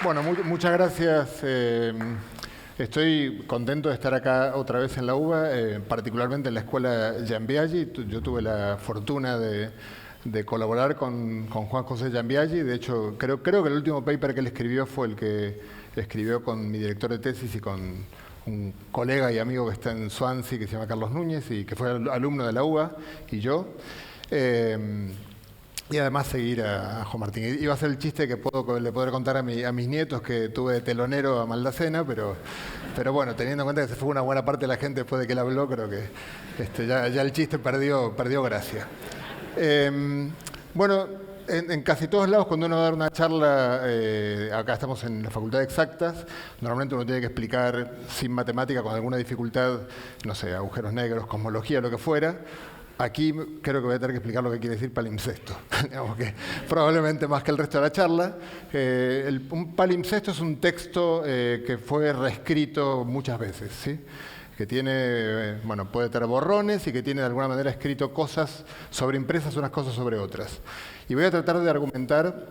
Bueno, muchas gracias. Estoy contento de estar acá otra vez en la UBA, particularmente en la escuela Giambiagi. Yo tuve la fortuna de colaborar con Juan José Giambiagi. De hecho, creo que el último paper que él escribió fue el que escribió con mi director de tesis y con un colega y amigo que está en Swansea, que se llama Carlos Núñez, y que fue alumno de la UBA, y yo. Y además seguir a Juan Martín. Iba a ser el chiste que le podré contar a mis nietos que tuve de telonero a Maldacena, pero bueno, teniendo en cuenta que se fue una buena parte de la gente después de que él habló, creo que ya el chiste perdió gracia. Bueno, en casi todos lados cuando uno va a dar una charla, acá estamos en la Facultad de Exactas, normalmente uno tiene que explicar sin matemática, con alguna dificultad, no sé, agujeros negros, cosmología, lo que fuera. Aquí creo que voy a tener que explicar lo que quiere decir palimpsesto, digamos que probablemente más que el resto de la charla. Un palimpsesto es un texto que fue reescrito muchas veces, ¿sí? Que tiene, bueno, puede tener borrones y que tiene de alguna manera escrito cosas sobreimpresas unas cosas sobre otras. Y voy a tratar de argumentar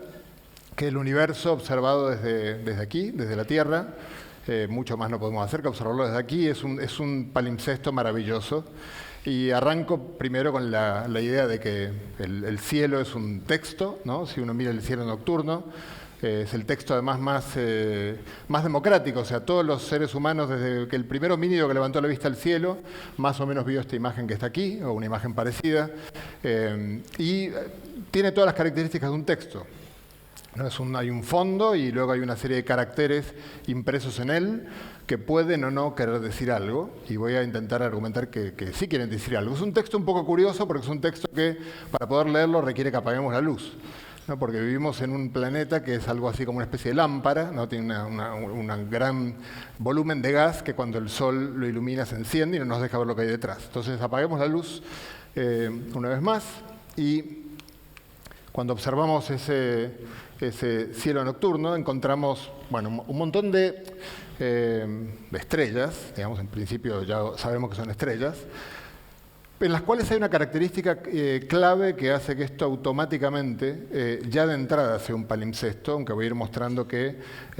que el universo observado desde aquí, desde la Tierra, mucho más no podemos hacer que observarlo desde aquí, es un palimpsesto maravilloso. Y arranco primero con la idea de que el cielo es un texto, ¿no? Si uno mira el cielo nocturno, es el texto además más democrático, o sea, todos los seres humanos, desde que el primer homínido que levantó la vista al cielo, más o menos vio esta imagen que está aquí, o una imagen parecida, y tiene todas las características de un texto. ¿No? Hay un fondo y luego hay una serie de caracteres impresos en él que pueden o no querer decir algo, y voy a intentar argumentar que sí quieren decir algo. Es un texto un poco curioso porque es un texto que para poder leerlo requiere que apaguemos la luz, ¿no? Porque vivimos en un planeta que es algo así como una especie de lámpara, ¿no? Tiene un gran volumen de gas que cuando el sol lo ilumina se enciende y no nos deja ver lo que hay detrás. Entonces apaguemos la luz una vez más y cuando observamos ese cielo nocturno encontramos, bueno, un montón de estrellas, digamos, en principio ya sabemos que son estrellas, en las cuales hay una característica clave que hace que esto automáticamente, ya de entrada, sea un palimpsesto, aunque voy a ir mostrando que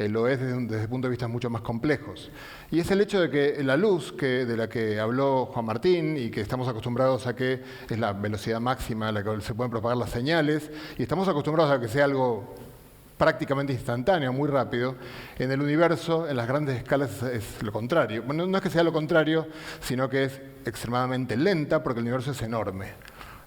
lo es desde puntos de vista mucho más complejos. Y es el hecho de que la luz, de la que habló Juan Martín, y que estamos acostumbrados a que es la velocidad máxima a la que se pueden propagar las señales, y estamos acostumbrados a que sea algo prácticamente instantáneo, muy rápido. En el universo, en las grandes escalas, es lo contrario. Bueno, no es que sea lo contrario, sino que es extremadamente lenta porque el universo es enorme.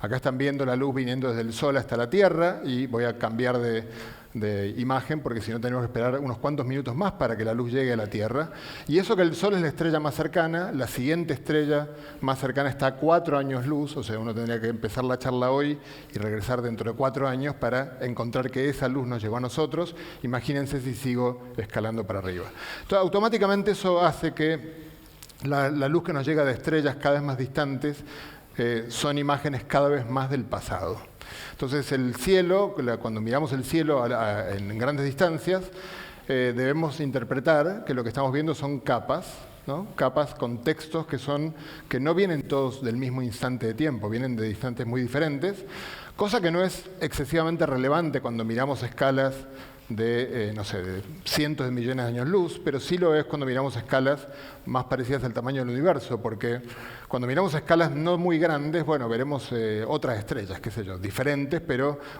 Acá están viendo la luz viniendo desde el Sol hasta la Tierra y voy a cambiar de imagen porque si no tenemos que esperar unos cuantos minutos más para que la luz llegue a la Tierra. Y eso que el Sol es la estrella más cercana, la siguiente estrella más cercana está a 4 años luz, o sea, uno tendría que empezar la charla hoy y regresar dentro de 4 años para encontrar que esa luz nos llegó a nosotros. Imagínense si sigo escalando para arriba. Entonces, automáticamente eso hace que la luz que nos llega de estrellas cada vez más distantes son imágenes cada vez más del pasado. Entonces el cielo, cuando miramos el cielo en grandes distancias, debemos interpretar que lo que estamos viendo son capas, ¿no? Capas con textos que no vienen todos del mismo instante de tiempo, vienen de instantes muy diferentes, cosa que no es excesivamente relevante cuando miramos escalas de, no sé, de cientos de millones de años luz, pero sí lo es cuando miramos escalas más parecidas al tamaño del universo, porque cuando miramos escalas no muy grandes, bueno, veremos otras estrellas, qué sé yo, diferentes,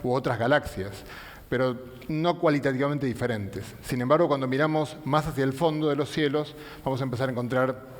u otras galaxias, pero no cualitativamente diferentes. Sin embargo, cuando miramos más hacia el fondo de los cielos, vamos a empezar a encontrar,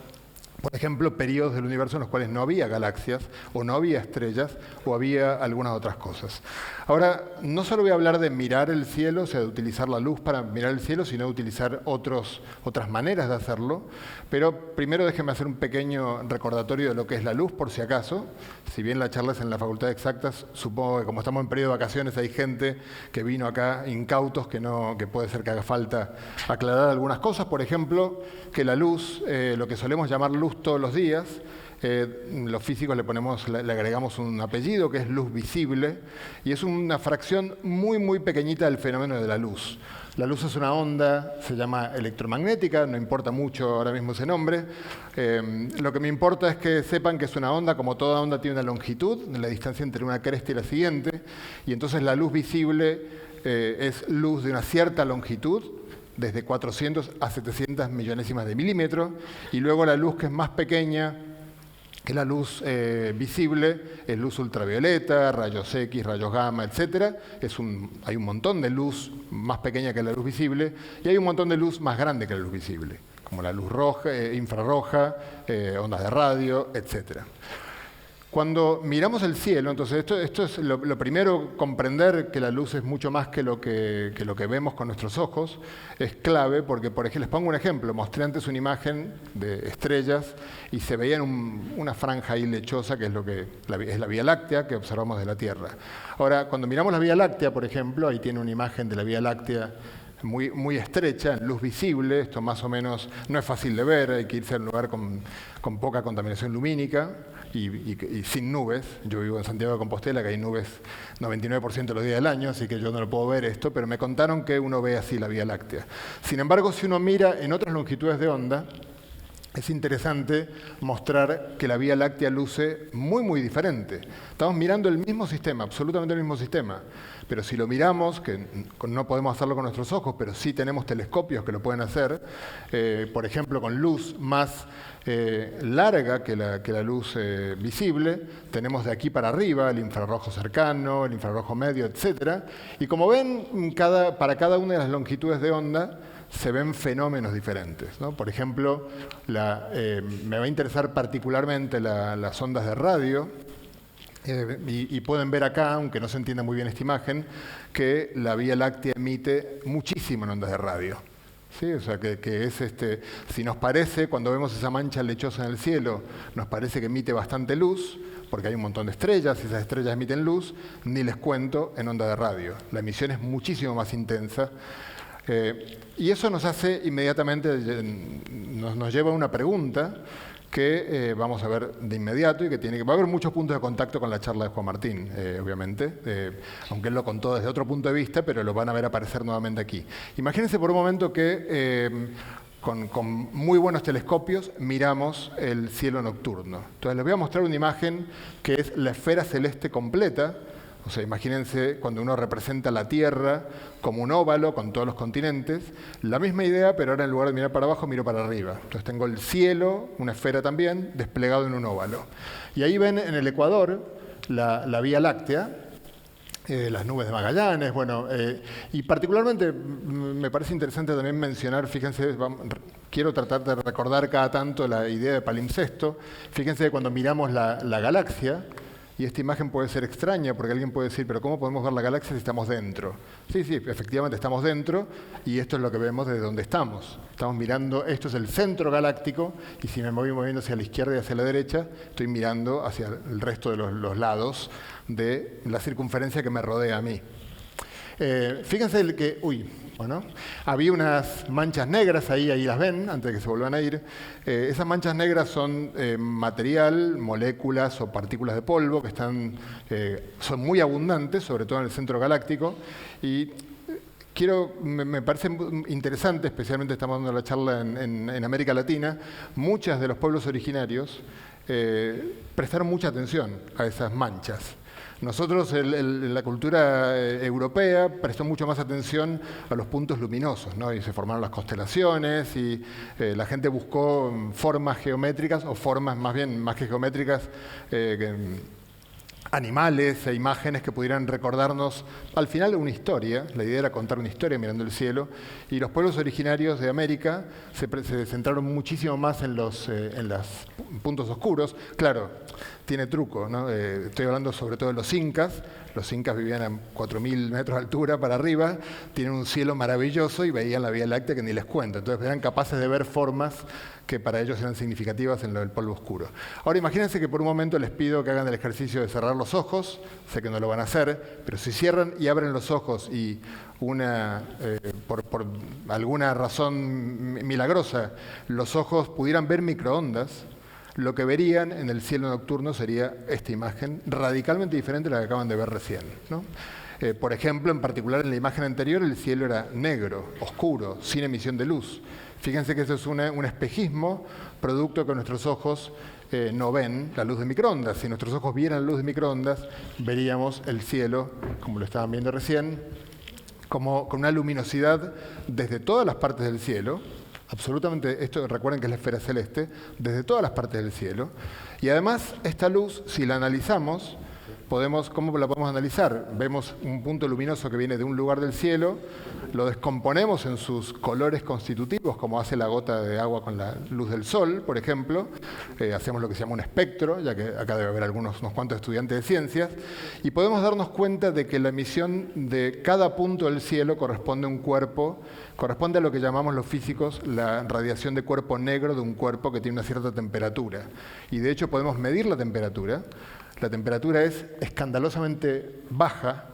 por ejemplo, periodos del universo en los cuales no había galaxias, o no había estrellas, o había algunas otras cosas. Ahora, no solo voy a hablar de mirar el cielo, o sea, de utilizar la luz para mirar el cielo, sino de utilizar otras maneras de hacerlo. Pero primero déjenme hacer un pequeño recordatorio de lo que es la luz, por si acaso. Si bien la charla es en la Facultad de Exactas, supongo que como estamos en periodo de vacaciones hay gente que vino acá incautos, que puede ser que haga falta aclarar algunas cosas. Por ejemplo, que la luz, lo que solemos llamar luz todos los días, los físicos le agregamos un apellido que es luz visible y es una fracción muy muy pequeñita del fenómeno de la luz. La luz es una onda, se llama electromagnética, no importa mucho ahora mismo ese nombre. Lo que me importa es que sepan que es una onda, como toda onda tiene una longitud, la distancia entre una cresta y la siguiente, y entonces la luz visible es luz de una cierta longitud, desde 400 a 700 millonésimas de milímetro, y luego la luz que es más pequeña, que la luz visible, es luz ultravioleta, rayos X, rayos gamma, etc. Hay un montón de luz más pequeña que la luz visible, y hay un montón de luz más grande que la luz visible, como la luz roja, infrarroja, ondas de radio, etc. Cuando miramos el cielo, entonces esto es lo primero, comprender que la luz es mucho más que lo que vemos con nuestros ojos, es clave porque, por ejemplo, les pongo un ejemplo, mostré antes una imagen de estrellas y se veía una franja ahí lechosa, que es la Vía Láctea que observamos de la Tierra. Ahora, cuando miramos la Vía Láctea, por ejemplo, ahí tiene una imagen de la Vía Láctea muy, muy estrecha, en luz visible, esto más o menos no es fácil de ver, hay que irse a un lugar con poca contaminación lumínica y sin nubes. Yo vivo en Santiago de Compostela, que hay nubes 99% de los días del año, así que yo no lo puedo ver esto, pero me contaron que uno ve así la Vía Láctea. Sin embargo, si uno mira en otras longitudes de onda, es interesante mostrar que la Vía Láctea luce muy, muy diferente. Estamos mirando el mismo sistema, absolutamente el mismo sistema, pero si lo miramos, que no podemos hacerlo con nuestros ojos, pero sí tenemos telescopios que lo pueden hacer, por ejemplo, con luz más larga que la luz visible, tenemos de aquí para arriba el infrarrojo cercano, el infrarrojo medio, etc. Y como ven, para cada una de las longitudes de onda, se ven fenómenos diferentes, ¿no? Por ejemplo, me va a interesar particularmente las ondas de radio, y pueden ver acá, aunque no se entienda muy bien esta imagen, que la Vía Láctea emite muchísimo en ondas de radio. ¿Sí? O sea, que es si nos parece, cuando vemos esa mancha lechosa en el cielo, nos parece que emite bastante luz, porque hay un montón de estrellas, y esas estrellas emiten luz, ni les cuento en onda de radio. La emisión es muchísimo más intensa. Y eso nos hace inmediatamente, nos lleva a una pregunta que vamos a ver de inmediato y que va a haber muchos puntos de contacto con la charla de Juan Martín, obviamente, aunque él lo contó desde otro punto de vista, pero lo van a ver aparecer nuevamente aquí. Imagínense por un momento que con muy buenos telescopios miramos el cielo nocturno. Entonces les voy a mostrar una imagen que es la esfera celeste completa. O sea, imagínense cuando uno representa la Tierra como un óvalo con todos los continentes, la misma idea, pero ahora en lugar de mirar para abajo, miro para arriba. Entonces tengo el cielo, una esfera también, desplegado en un óvalo. Y ahí ven en el ecuador la Vía Láctea, las nubes de Magallanes, y particularmente me parece interesante también mencionar, fíjense, quiero tratar de recordar cada tanto la idea de palimpsesto. Fíjense cuando miramos la galaxia, y esta imagen puede ser extraña porque alguien puede decir, pero ¿cómo podemos ver la galaxia si estamos dentro? Sí, efectivamente estamos dentro y esto es lo que vemos desde donde estamos. Estamos mirando, esto es el centro galáctico y si me voy moviendo hacia la izquierda y hacia la derecha, estoy mirando hacia el resto de los lados de la circunferencia que me rodea a mí. Fíjense que, había unas manchas negras ahí las ven, antes de que se vuelvan a ir. Esas manchas negras son material, moléculas o partículas de polvo que son muy abundantes, sobre todo en el centro galáctico. Y me parece interesante, especialmente estamos dando la charla en América Latina, muchos de los pueblos originarios prestaron mucha atención a esas manchas. Nosotros, la cultura europea, prestó mucho más atención a los puntos luminosos, ¿no? Y se formaron las constelaciones y la gente buscó formas geométricas o formas más que geométricas, animales e imágenes que pudieran recordarnos al final una historia. La idea era contar una historia mirando el cielo. Y los pueblos originarios de América se centraron muchísimo más en los puntos oscuros. Claro, tiene truco, ¿no? Estoy hablando sobre todo de los incas. Los incas vivían a 4.000 metros de altura para arriba, tienen un cielo maravilloso y veían la Vía Láctea que ni les cuento. Entonces eran capaces de ver formas que para ellos eran significativas en lo del polvo oscuro. Ahora imagínense que por un momento les pido que hagan el ejercicio de cerrar los ojos. Sé que no lo van a hacer, pero si cierran y abren los ojos y por alguna razón milagrosa los ojos pudieran ver microondas, lo que verían en el cielo nocturno sería esta imagen radicalmente diferente a la que acaban de ver recién, ¿no? Por ejemplo, en particular en la imagen anterior el cielo era negro, oscuro, sin emisión de luz. Fíjense que eso es un espejismo, producto que nuestros ojos no ven la luz de microondas. Si nuestros ojos vieran la luz de microondas, veríamos el cielo, como lo estaban viendo recién, como con una luminosidad desde todas las partes del cielo, absolutamente, esto recuerden que es la esfera celeste, desde todas las partes del cielo. Y además, esta luz, si la analizamos, ¿cómo la podemos analizar? Vemos un punto luminoso que viene de un lugar del cielo, lo descomponemos en sus colores constitutivos, como hace la gota de agua con la luz del sol, por ejemplo. Hacemos lo que se llama un espectro, ya que acá debe haber unos cuantos estudiantes de ciencias, y podemos darnos cuenta de que la emisión de cada punto del cielo corresponde a un cuerpo, corresponde a lo que llamamos los físicos la radiación de cuerpo negro de un cuerpo que tiene una cierta temperatura. Y de hecho podemos medir la temperatura. La temperatura es escandalosamente baja,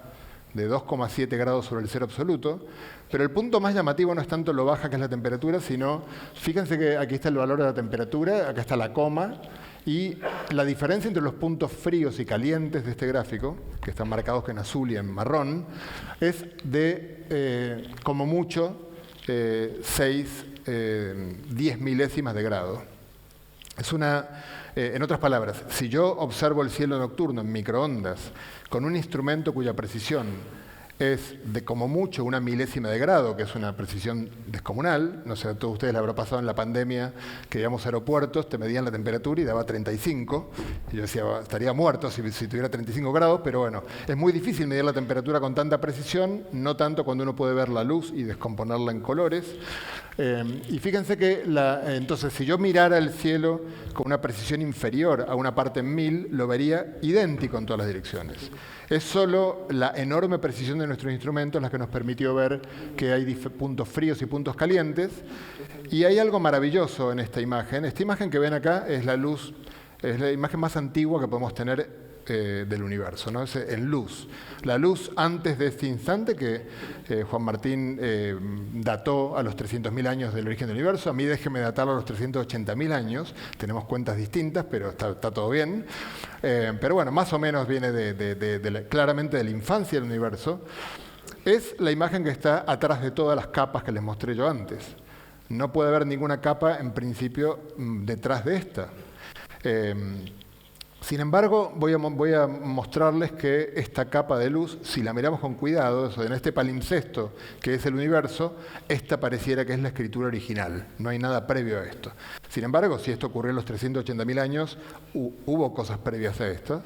de 2,7 grados sobre el cero absoluto, pero el punto más llamativo no es tanto lo baja que es la temperatura, sino, fíjense que aquí está el valor de la temperatura, acá está la coma, y la diferencia entre los puntos fríos y calientes de este gráfico, que están marcados en azul y en marrón, es de, como mucho, 10 milésimas de grado. Es en otras palabras, si yo observo el cielo nocturno en microondas con un instrumento cuya precisión es de como mucho 1 milésima de grado, que es una precisión descomunal, no sé, a todos ustedes les habrá pasado en la pandemia que íbamos a aeropuertos, te medían la temperatura y daba 35, y yo decía, estaría muerto si tuviera 35 grados, pero bueno, es muy difícil medir la temperatura con tanta precisión, no tanto cuando uno puede ver la luz y descomponerla en colores. Y fíjense que, entonces, si yo mirara el cielo con una precisión inferior a una parte en 1000, lo vería idéntico en todas las direcciones. Es solo la enorme precisión de nuestros instrumentos la que nos permitió ver que hay puntos fríos y puntos calientes. Y hay algo maravilloso en esta imagen. Esta imagen que ven acá es la luz, es la imagen más antigua que podemos tener del universo, ¿no? Es en luz. La luz antes de este instante que Juan Martín dató a los 300.000 años del origen del universo. A mí déjeme datarlo a los 380.000 años. Tenemos cuentas distintas, pero está todo bien. Pero bueno, más o menos viene claramente de la infancia del universo. Es la imagen que está atrás de todas las capas que les mostré yo antes. No puede haber ninguna capa, en principio, detrás de esta. Sin embargo, voy a mostrarles que esta capa de luz, si la miramos con cuidado, en este palimpsesto que es el universo, esta pareciera que es la escritura original. No hay nada previo a esto. Sin embargo, si esto ocurrió en los 380.000 años, hubo cosas previas a estas,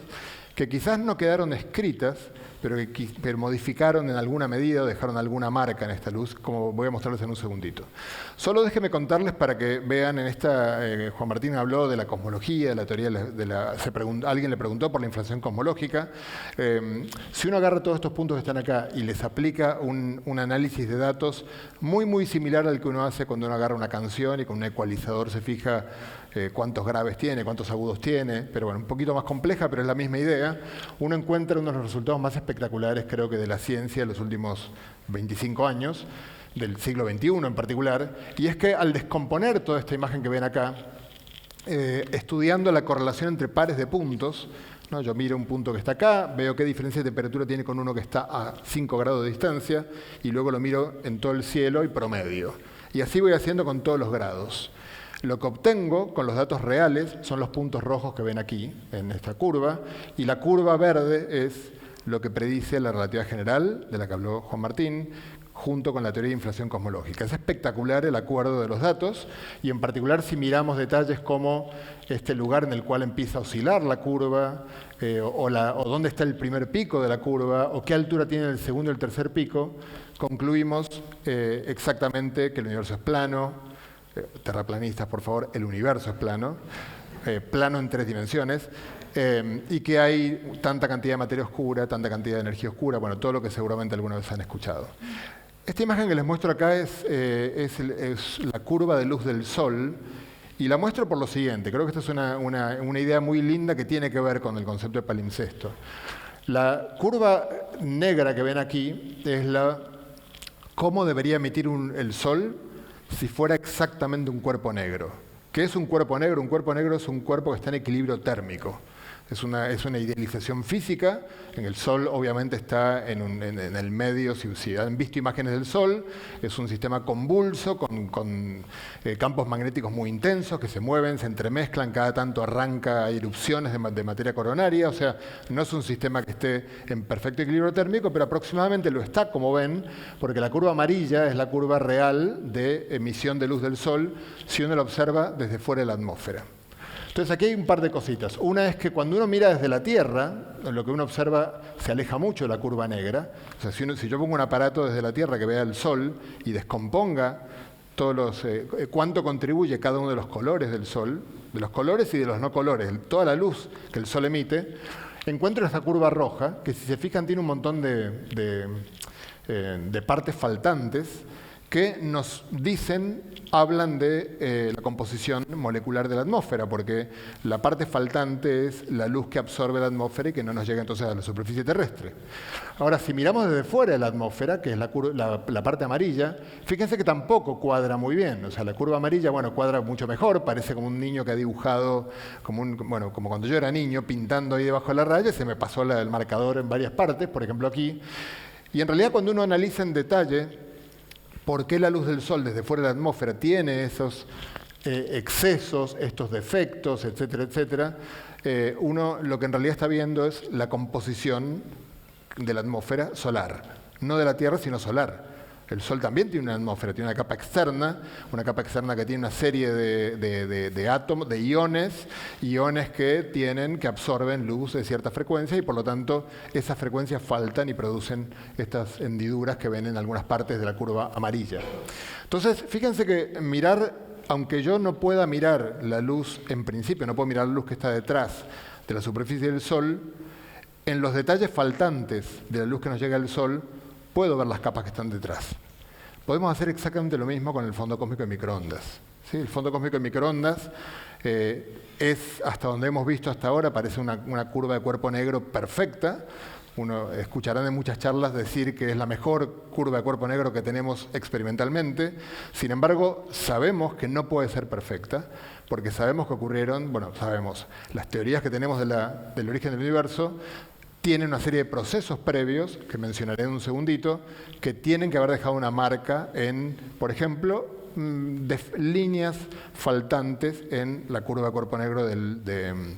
que quizás no quedaron escritas, pero modificaron en alguna medida o dejaron alguna marca en esta luz, como voy a mostrarles en un segundito. Solo déjenme contarles para que vean en esta, Juan Martín habló de la cosmología, de la teoría alguien le preguntó por la inflación cosmológica. Si uno agarra todos estos puntos que están acá y les aplica un análisis de datos muy similar al que uno hace cuando uno agarra una canción y con un ecualizador se fija cuántos graves tiene, cuántos agudos tiene, pero bueno, un poquito más compleja, pero es la misma idea. Uno encuentra uno de los resultados más espectaculares, creo que de la ciencia de los últimos 25 años, del siglo XXI en particular, y es que al descomponer toda esta imagen que ven acá, estudiando la correlación entre pares de puntos, ¿no? Yo miro un punto que está acá, veo qué diferencia de temperatura tiene con uno que está a 5 grados de distancia, y luego lo miro en todo el cielo y promedio. Y así voy haciendo con todos los grados. Lo que obtengo con los datos reales son los puntos rojos que ven aquí, en esta curva, y la curva verde es lo que predice la relatividad general, de la que habló Juan Martín, junto con la teoría de inflación cosmológica. Es espectacular el acuerdo de los datos, y en particular si miramos detalles como este lugar en el cual empieza a oscilar la curva, o dónde está el primer pico de la curva, o qué altura tiene el segundo y el tercer pico, concluimos exactamente que el universo es plano. Terraplanistas, por favor, el universo es plano, plano en 3 dimensiones, y que hay tanta cantidad de materia oscura, tanta cantidad de energía oscura, bueno, todo lo que seguramente alguna vez han escuchado. Esta imagen que les muestro acá es la curva de luz del Sol, y la muestro por lo siguiente. Creo que esta es una idea muy linda que tiene que ver con el concepto de palimpsesto. La curva negra que ven aquí es cómo debería emitir el Sol si fuera exactamente un cuerpo negro. ¿Qué es un cuerpo negro? Un cuerpo negro es un cuerpo que está en equilibrio térmico. Es una idealización física. En el Sol obviamente está en el medio, si han visto imágenes del Sol, es un sistema convulso con campos magnéticos muy intensos que se mueven, se entremezclan, cada tanto arranca erupciones de materia coronaria, o sea, no es un sistema que esté en perfecto equilibrio térmico, pero aproximadamente lo está, como ven, porque la curva amarilla es la curva real de emisión de luz del Sol si uno la observa desde fuera de la atmósfera. Entonces aquí hay un par de cositas. Una es que cuando uno mira desde la Tierra, lo que uno observa se aleja mucho de la curva negra. O sea, si yo pongo un aparato desde la Tierra que vea el Sol y descomponga cuánto contribuye cada uno de los colores del Sol, de los colores y de los no colores, toda la luz que el Sol emite, encuentro esta curva roja, que si se fijan tiene un montón de partes faltantes, que nos hablan de la composición molecular de la atmósfera, porque la parte faltante es la luz que absorbe la atmósfera y que no nos llega entonces a la superficie terrestre. Ahora, si miramos desde fuera de la atmósfera, que es la parte amarilla, fíjense que tampoco cuadra muy bien. O sea, la curva amarilla, bueno, cuadra mucho mejor, parece como un niño que ha dibujado, como cuando yo era niño, pintando ahí debajo de la raya, se me pasó el marcador en varias partes, por ejemplo aquí. Y en realidad cuando uno analiza en detalle por qué la luz del Sol desde fuera de la atmósfera tiene esos excesos, estos defectos, etcétera, etcétera, uno lo que en realidad está viendo es la composición de la atmósfera solar. No de la Tierra, sino solar. El Sol también tiene una atmósfera, tiene una capa externa que tiene una serie de átomos, de iones que absorben luz de cierta frecuencia y por lo tanto esas frecuencias faltan y producen estas hendiduras que ven en algunas partes de la curva amarilla. Entonces, fíjense que aunque yo no pueda mirar la luz en principio, no puedo mirar la luz que está detrás de la superficie del Sol, en los detalles faltantes de la luz que nos llega del Sol, puedo ver las capas que están detrás. Podemos hacer exactamente lo mismo con el fondo cósmico de microondas. ¿Sí? El fondo cósmico de microondas es, hasta donde hemos visto hasta ahora, parece una curva de cuerpo negro perfecta. Uno escuchará en muchas charlas decir que es la mejor curva de cuerpo negro que tenemos experimentalmente. Sin embargo, sabemos que no puede ser perfecta, porque sabemos que sabemos las teorías que tenemos del origen del universo, tienen una serie de procesos previos, que mencionaré en un segundito, que tienen que haber dejado una marca en, por ejemplo, líneas faltantes en la curva de cuerpo negro del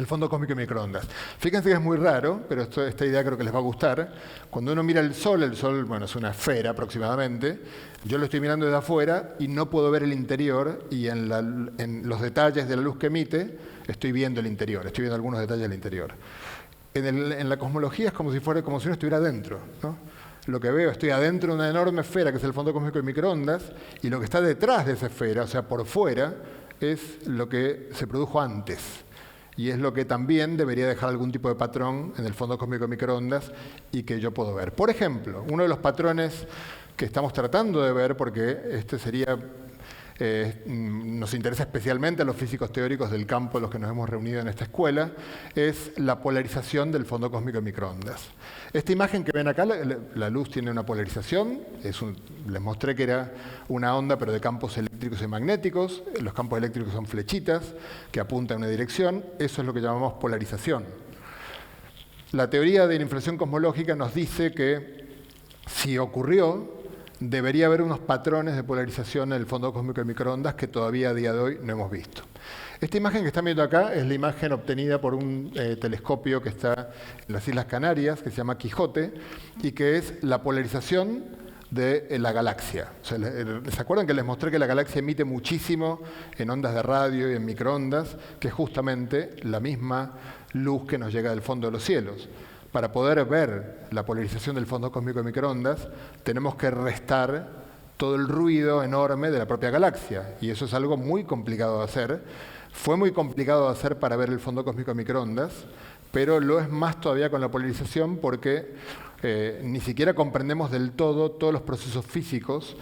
fondo cósmico de microondas. Fíjense que es muy raro, pero esta idea creo que les va a gustar. Cuando uno mira el Sol es una esfera aproximadamente, yo lo estoy mirando desde afuera y no puedo ver el interior y en los detalles de la luz que emite estoy viendo el interior, estoy viendo algunos detalles del interior. En la cosmología es como si uno estuviera adentro, ¿no? Lo que veo, estoy adentro de una enorme esfera que es el fondo cósmico de microondas y lo que está detrás de esa esfera, o sea, por fuera, es lo que se produjo antes. Y es lo que también debería dejar algún tipo de patrón en el fondo cósmico de microondas y que yo puedo ver. Por ejemplo, uno de los patrones que estamos tratando de ver, porque este sería... nos interesa especialmente a los físicos teóricos del campo, los que nos hemos reunido en esta escuela, es la polarización del fondo cósmico de microondas. Esta imagen que ven acá, la luz tiene una polarización, les mostré que era una onda pero de campos eléctricos y magnéticos, los campos eléctricos son flechitas que apuntan a una dirección, eso es lo que llamamos polarización. La teoría de la inflación cosmológica nos dice que si ocurrió, debería haber unos patrones de polarización en el fondo cósmico de microondas que todavía a día de hoy no hemos visto. Esta imagen que están viendo acá es la imagen obtenida por un telescopio que está en las Islas Canarias, que se llama Quijote, y que es la polarización de la galaxia. O sea, ¿se acuerdan que les mostré que la galaxia emite muchísimo en ondas de radio y en microondas, que es justamente la misma luz que nos llega del fondo de los cielos? Para poder ver la polarización del fondo cósmico de microondas, tenemos que restar todo el ruido enorme de la propia galaxia. Y eso es algo muy complicado de hacer. Fue muy complicado de hacer para ver el fondo cósmico de microondas, pero lo es más todavía con la polarización porque ni siquiera comprendemos del todo todos los procesos físicos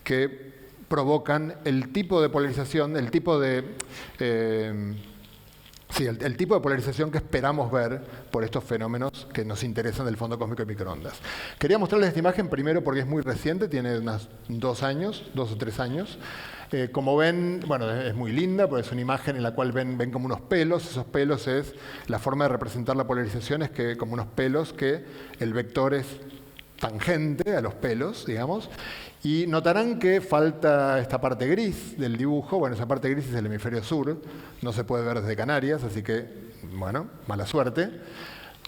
que provocan el tipo de polarización, el tipo de polarización que esperamos ver por estos fenómenos que nos interesan del fondo cósmico de microondas. Quería mostrarles esta imagen primero porque es muy reciente, tiene unos 2 o 3 años, Como ven, bueno, es muy linda, porque es una imagen en la cual ven como unos pelos. Esos pelos es la forma de representar la polarización, es que como unos pelos que el vector es tangente a los pelos, digamos. Y notarán que falta esta parte gris del dibujo. Bueno, esa parte gris es el hemisferio sur, no se puede ver desde Canarias, así que, bueno, mala suerte.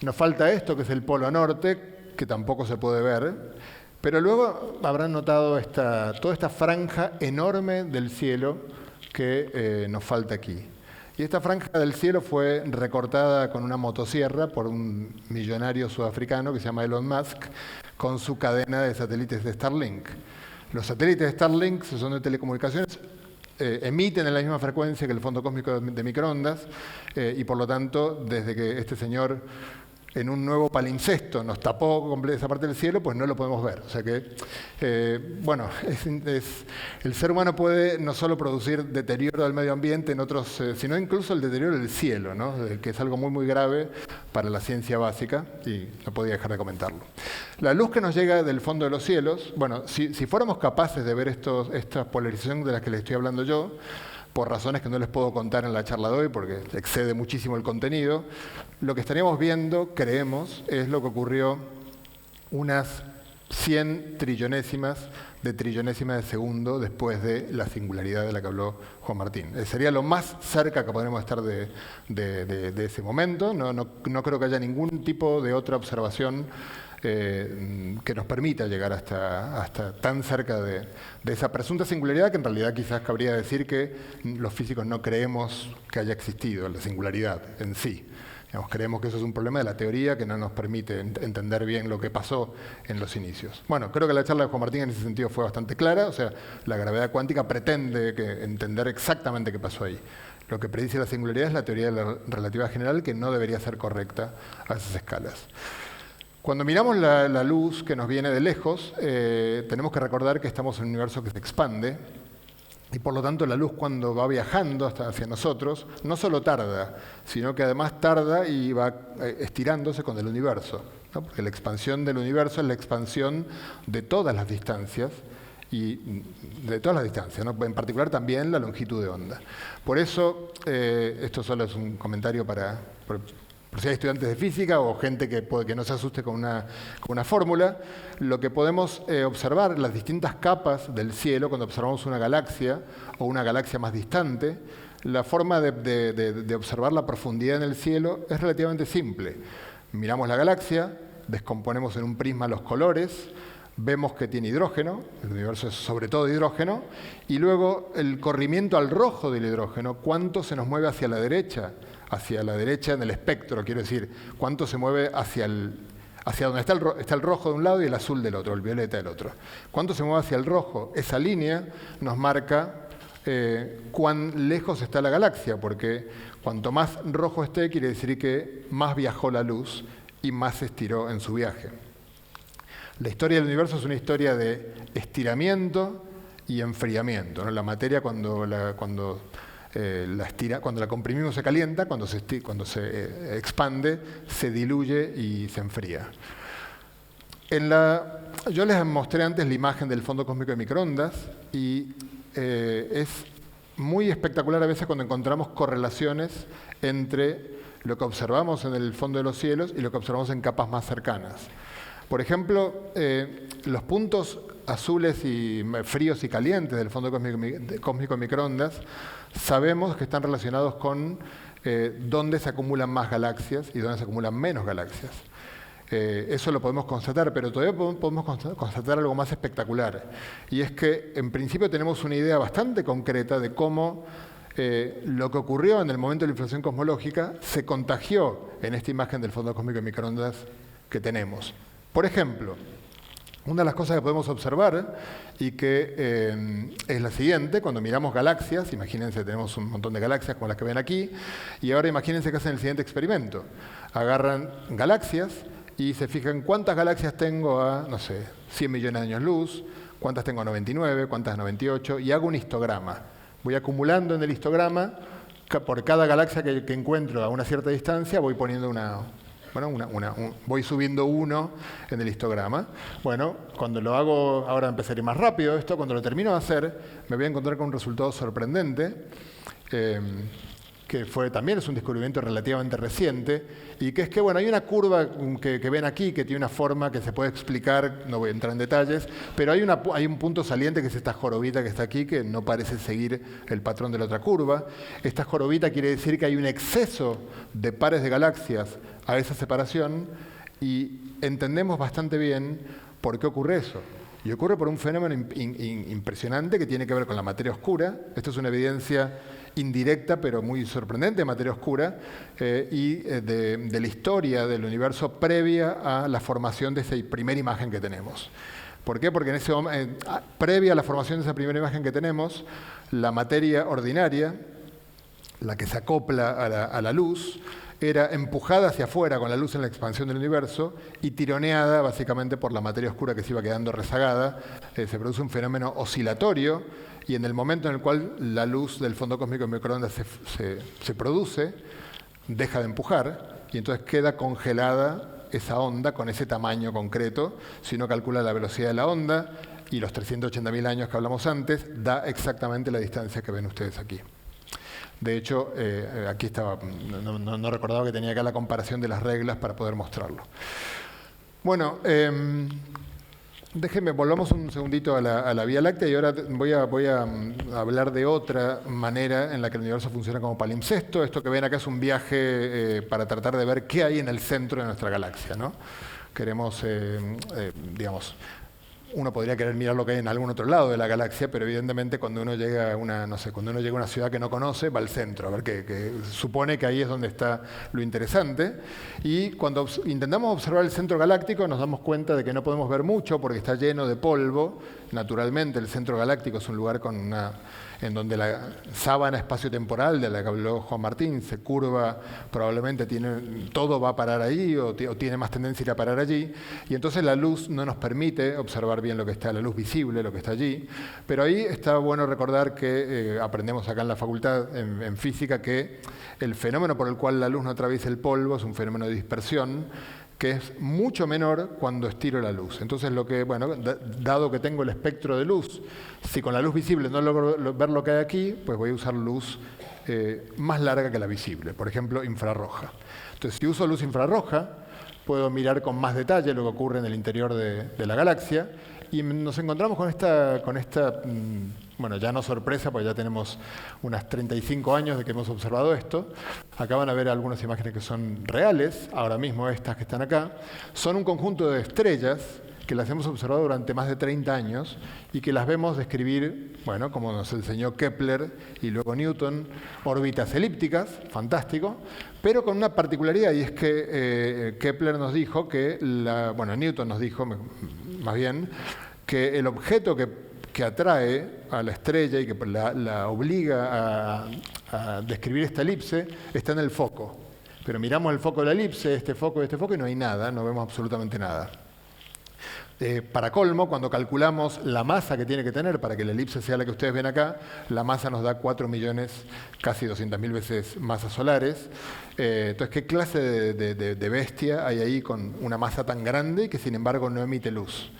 Nos falta esto, que es el polo norte, que tampoco se puede ver. Pero luego habrán notado toda esta franja enorme del cielo que nos falta aquí. Y esta franja del cielo fue recortada con una motosierra por un millonario sudafricano que se llama Elon Musk, con su cadena de satélites de Starlink. Los satélites de Starlink son de telecomunicaciones, emiten en la misma frecuencia que el fondo cósmico de microondas, y por lo tanto, desde que este señor en un nuevo palimpsesto nos tapó esa parte del cielo, pues no lo podemos ver. O sea que, bueno, el ser humano puede no solo producir deterioro del medio ambiente en otros, sino incluso el deterioro del cielo, ¿no? Que es algo muy, muy grave para la ciencia básica, y no podía dejar de comentarlo. La luz que nos llega del fondo de los cielos, bueno, si fuéramos capaces de ver esta polarización de las que les estoy hablando yo, por razones que no les puedo contar en la charla de hoy, porque excede muchísimo el contenido, lo que estaríamos viendo, creemos, es lo que ocurrió unas 100 trillonésimas de segundo después de la singularidad de la que habló Juan Martín. Sería lo más cerca que podremos estar de ese momento. No creo que haya ningún tipo de otra observación que nos permita llegar hasta tan cerca de esa presunta singularidad, que en realidad quizás cabría decir que los físicos no creemos que haya existido la singularidad en sí. Digamos, creemos que eso es un problema de la teoría que no nos permite entender bien lo que pasó en los inicios. Bueno, creo que la charla de Juan Martín en ese sentido fue bastante clara. O sea, la gravedad cuántica pretende entender exactamente qué pasó ahí. Lo que predice la singularidad es la teoría de la relatividad general, que no debería ser correcta a esas escalas. Cuando miramos la luz que nos viene de lejos, tenemos que recordar que estamos en un universo que se expande, y por lo tanto la luz, cuando va viajando hacia nosotros, no solo tarda, sino que además tarda y va estirándose con el universo, ¿no? Porque la expansión del universo es la expansión de todas las distancias, y de todas las distancias, ¿no? En particular también la longitud de onda. Por eso, esto solo es un comentario por si hay estudiantes de física o gente que no se asuste con una fórmula, lo que podemos observar, las distintas capas del cielo, cuando observamos una galaxia o una galaxia más distante, la forma de observar la profundidad en el cielo es relativamente simple. Miramos la galaxia, descomponemos en un prisma los colores, vemos que tiene hidrógeno, el universo es sobre todo hidrógeno, y luego el corrimiento al rojo del hidrógeno, cuánto se nos mueve hacia la derecha en el espectro, quiero decir, cuánto se mueve hacia donde está el rojo de un lado y el azul del otro, el violeta del otro. Cuánto se mueve hacia el rojo, esa línea nos marca cuán lejos está la galaxia, porque cuanto más rojo esté, quiere decir que más viajó la luz y más se estiró en su viaje. La historia del universo es una historia de estiramiento y enfriamiento, ¿no? La materia cuando la comprimimos se calienta, cuando se expande se diluye y se enfría. Yo les mostré antes la imagen del fondo cósmico de microondas, y es muy espectacular a veces cuando encontramos correlaciones entre lo que observamos en el fondo de los cielos y lo que observamos en capas más cercanas. Por ejemplo, los puntos azules y fríos y calientes del fondo cósmico de microondas sabemos que están relacionados con dónde se acumulan más galaxias y dónde se acumulan menos galaxias. Eso lo podemos constatar, pero todavía podemos constatar algo más espectacular. Y es que, en principio, tenemos una idea bastante concreta de cómo lo que ocurrió en el momento de la inflación cosmológica se contagió en esta imagen del fondo cósmico de microondas que tenemos. Por ejemplo, una de las cosas que podemos observar y que es la siguiente: cuando miramos galaxias, imagínense, tenemos un montón de galaxias como las que ven aquí, y ahora imagínense que hacen el siguiente experimento. Agarran galaxias y se fijan cuántas galaxias tengo a, no sé, 100 millones de años luz, cuántas tengo a 99, cuántas a 98, y hago un histograma. Voy acumulando en el histograma, por cada galaxia que encuentro a una cierta distancia, voy poniendo Bueno, voy subiendo 1 en el histograma. Bueno, cuando lo hago, ahora empezaré más rápido esto, cuando lo termino de hacer, me voy a encontrar con un resultado sorprendente, que también es un descubrimiento relativamente reciente, y que es que, bueno, hay una curva que ven aquí que tiene una forma que se puede explicar, no voy a entrar en detalles, pero hay un punto saliente que es esta jorobita que está aquí, que no parece seguir el patrón de la otra curva. Esta jorobita quiere decir que hay un exceso de pares de galaxias a esa separación, y entendemos bastante bien por qué ocurre eso. Y ocurre por un fenómeno impresionante que tiene que ver con la materia oscura. Esto es una evidencia indirecta, pero muy sorprendente de materia oscura, de la historia del universo previa a la formación de esa primera imagen que tenemos. ¿Por qué? Porque previa a la formación de esa primera imagen que tenemos, la materia ordinaria, la que se acopla a la luz, era empujada hacia afuera con la luz en la expansión del universo y tironeada básicamente por la materia oscura que se iba quedando rezagada. Se produce un fenómeno oscilatorio, y en el momento en el cual la luz del fondo cósmico en microondas se produce, deja de empujar y entonces queda congelada esa onda con ese tamaño concreto. Si uno calcula la velocidad de la onda y los 380.000 años que hablamos antes, da exactamente la distancia que ven ustedes aquí. De hecho, aquí estaba, no recordaba que tenía acá la comparación de las reglas para poder mostrarlo. Bueno, volvamos un segundito a la Vía Láctea, y ahora voy a hablar de otra manera en la que el universo funciona como palimpsesto. Esto que ven acá es un viaje para tratar de ver qué hay en el centro de nuestra galaxia, ¿no? Queremos, digamos, uno podría querer mirar lo que hay en algún otro lado de la galaxia, pero evidentemente cuando uno llega a una ciudad que no conoce, va al centro, a ver que supone que ahí es donde está lo interesante. Y cuando intentamos observar el centro galáctico nos damos cuenta de que no podemos ver mucho porque está lleno de polvo. Naturalmente el centro galáctico es un lugar en donde la sábana espacio-temporal de la que habló Juan Martín se curva, probablemente todo va a parar ahí o tiene más tendencia a ir a parar allí, y entonces la luz no nos permite observar bien lo que está, la luz visible, lo que está allí. Pero ahí está bueno recordar que aprendemos acá en la facultad, en física, que el fenómeno por el cual la luz no atraviesa el polvo es un fenómeno de dispersión, que es mucho menor cuando estiro la luz. Entonces, dado que tengo el espectro de luz, si con la luz visible no logro ver lo que hay aquí, pues voy a usar luz más larga que la visible, por ejemplo, infrarroja. Entonces, si uso luz infrarroja, puedo mirar con más detalle lo que ocurre en el interior de la galaxia, y nos encontramos con esta bueno, ya no sorpresa, porque ya tenemos unas 35 años de que hemos observado esto. Acá van a ver algunas imágenes que son reales, ahora mismo estas que están acá. Son un conjunto de estrellas que las hemos observado durante más de 30 años y que las vemos describir, bueno, como nos enseñó Kepler y luego Newton, órbitas elípticas, fantástico, pero con una particularidad, y es que Kepler nos dijo que, Newton nos dijo, más bien, que el objeto que atrae a la estrella y que la obliga a describir esta elipse está en el foco. Pero miramos el foco de la elipse, este foco y este foco, y no hay nada, no vemos absolutamente nada. Para colmo, cuando calculamos la masa que tiene que tener para que la elipse sea la que ustedes ven acá, la masa nos da 4 millones, casi 200.000 veces masas solares. Entonces, ¿qué clase de bestia hay ahí con una masa tan grande que sin embargo no emite luz?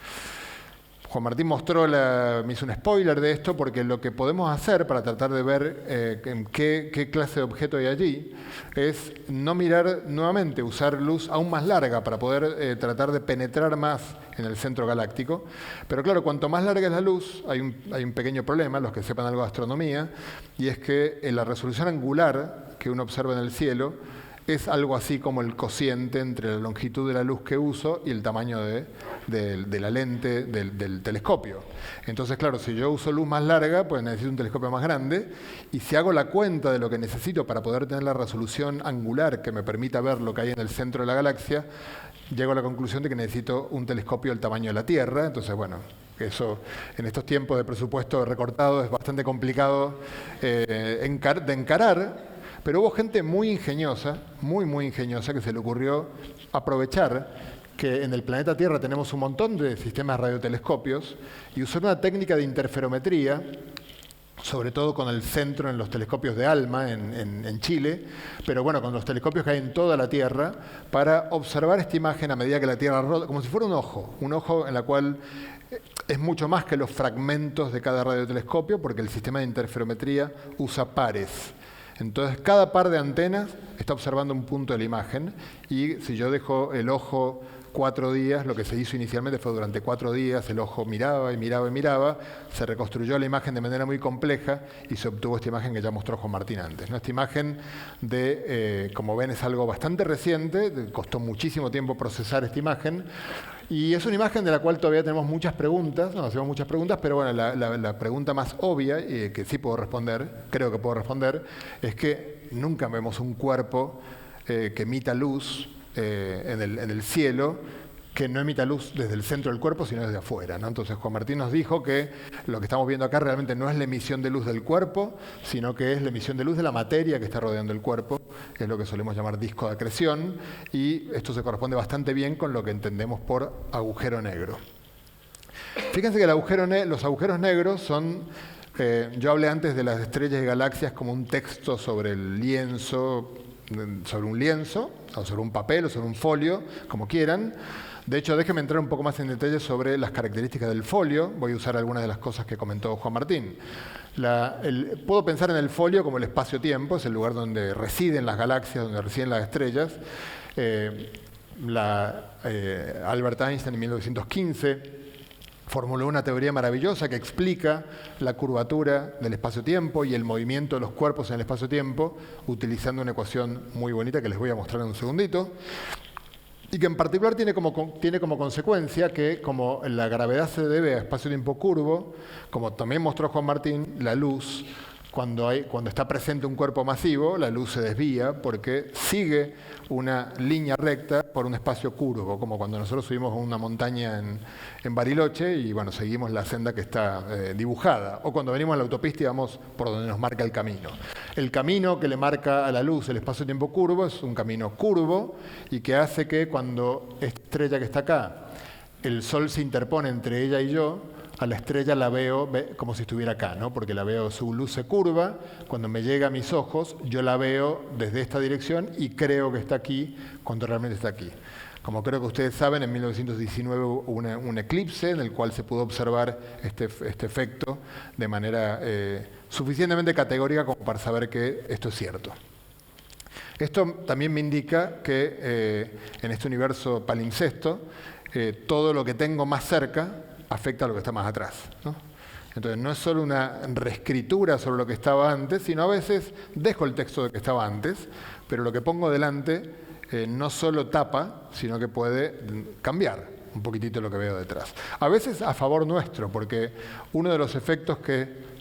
Juan Martín me hizo un spoiler de esto, porque lo que podemos hacer para tratar de ver qué clase de objeto hay allí es no mirar nuevamente, usar luz aún más larga para poder tratar de penetrar más en el centro galáctico. Pero claro, cuanto más larga es la luz, hay un pequeño problema, los que sepan algo de astronomía, y es que en la resolución angular que uno observa en el cielo es algo así como el cociente entre la longitud de la luz que uso y el tamaño de la lente del telescopio. Entonces, claro, si yo uso luz más larga, pues necesito un telescopio más grande, y si hago la cuenta de lo que necesito para poder tener la resolución angular que me permita ver lo que hay en el centro de la galaxia, llego a la conclusión de que necesito un telescopio del tamaño de la Tierra. Entonces, bueno, eso en estos tiempos de presupuesto recortado es bastante complicado de encarar. Pero hubo gente muy ingeniosa, muy ingeniosa, que se le ocurrió aprovechar que en el planeta Tierra tenemos un montón de sistemas radiotelescopios y usar una técnica de interferometría sobre todo con el centro en los telescopios de ALMA en Chile, pero bueno, con los telescopios que hay en toda la Tierra, para observar esta imagen a medida que la Tierra rota, como si fuera un ojo en la cual es mucho más que los fragmentos de cada radiotelescopio, porque el sistema de interferometría usa pares. Entonces, cada par de antenas está observando un punto de la imagen, y si yo dejo el ojo 4 días, lo que se hizo inicialmente fue durante 4 días, el ojo miraba y miraba y miraba, se reconstruyó la imagen de manera muy compleja y se obtuvo esta imagen que ya mostró Juan Martín antes, ¿no? Esta imagen como ven, es algo bastante reciente, costó muchísimo tiempo procesar esta imagen, y es una imagen de la cual todavía tenemos muchas preguntas, nos hacemos muchas preguntas, pero bueno, la pregunta más obvia, que sí puedo responder, creo que puedo responder, es que nunca vemos un cuerpo que emita luz en el cielo, que no emita luz desde el centro del cuerpo, sino desde afuera, ¿no? Entonces Juan Martín nos dijo que lo que estamos viendo acá realmente no es la emisión de luz del cuerpo, sino que es la emisión de luz de la materia que está rodeando el cuerpo, que es lo que solemos llamar disco de acreción, y esto se corresponde bastante bien con lo que entendemos por agujero negro. Fíjense que los agujeros negros son, yo hablé antes de las estrellas y galaxias como un texto sobre el lienzo, sobre un lienzo, o sobre un papel, o sobre un folio, como quieran. De hecho, déjenme entrar un poco más en detalle sobre las características del folio. Voy a usar algunas de las cosas que comentó Juan Martín. Puedo pensar en el folio como el espacio-tiempo, es el lugar donde residen las galaxias, donde residen las estrellas. Albert Einstein en 1915 formuló una teoría maravillosa que explica la curvatura del espacio-tiempo y el movimiento de los cuerpos en el espacio-tiempo, utilizando una ecuación muy bonita que les voy a mostrar en un segundito, y que en particular tiene como consecuencia que, como la gravedad se debe a espacio-tiempo curvo, como también mostró Juan Martín, la luz, cuando está presente un cuerpo masivo, la luz se desvía porque sigue una línea recta por un espacio curvo, como cuando nosotros subimos una montaña en Bariloche y bueno, seguimos la senda que está dibujada, o cuando venimos a la autopista y vamos por donde nos marca el camino. El camino que le marca a la luz el espacio-tiempo curvo es un camino curvo y que hace que cuando esta estrella que está acá, el Sol se interpone entre ella y yo, a la estrella la veo como si estuviera acá, ¿no? Porque la veo, su luz se curva, cuando me llega a mis ojos, yo la veo desde esta dirección y creo que está aquí, cuando realmente está aquí. Como creo que ustedes saben, en 1919 hubo un eclipse en el cual se pudo observar este efecto de manera suficientemente categórica como para saber que esto es cierto. Esto también me indica que en este universo palimpsesto, todo lo que tengo más cerca afecta a lo que está más atrás, ¿no? Entonces no es solo una reescritura sobre lo que estaba antes, sino a veces dejo el texto de que estaba antes, pero lo que pongo delante no solo tapa, sino que puede cambiar un poquitito lo que veo detrás. A veces a favor nuestro, porque uno de los efectos que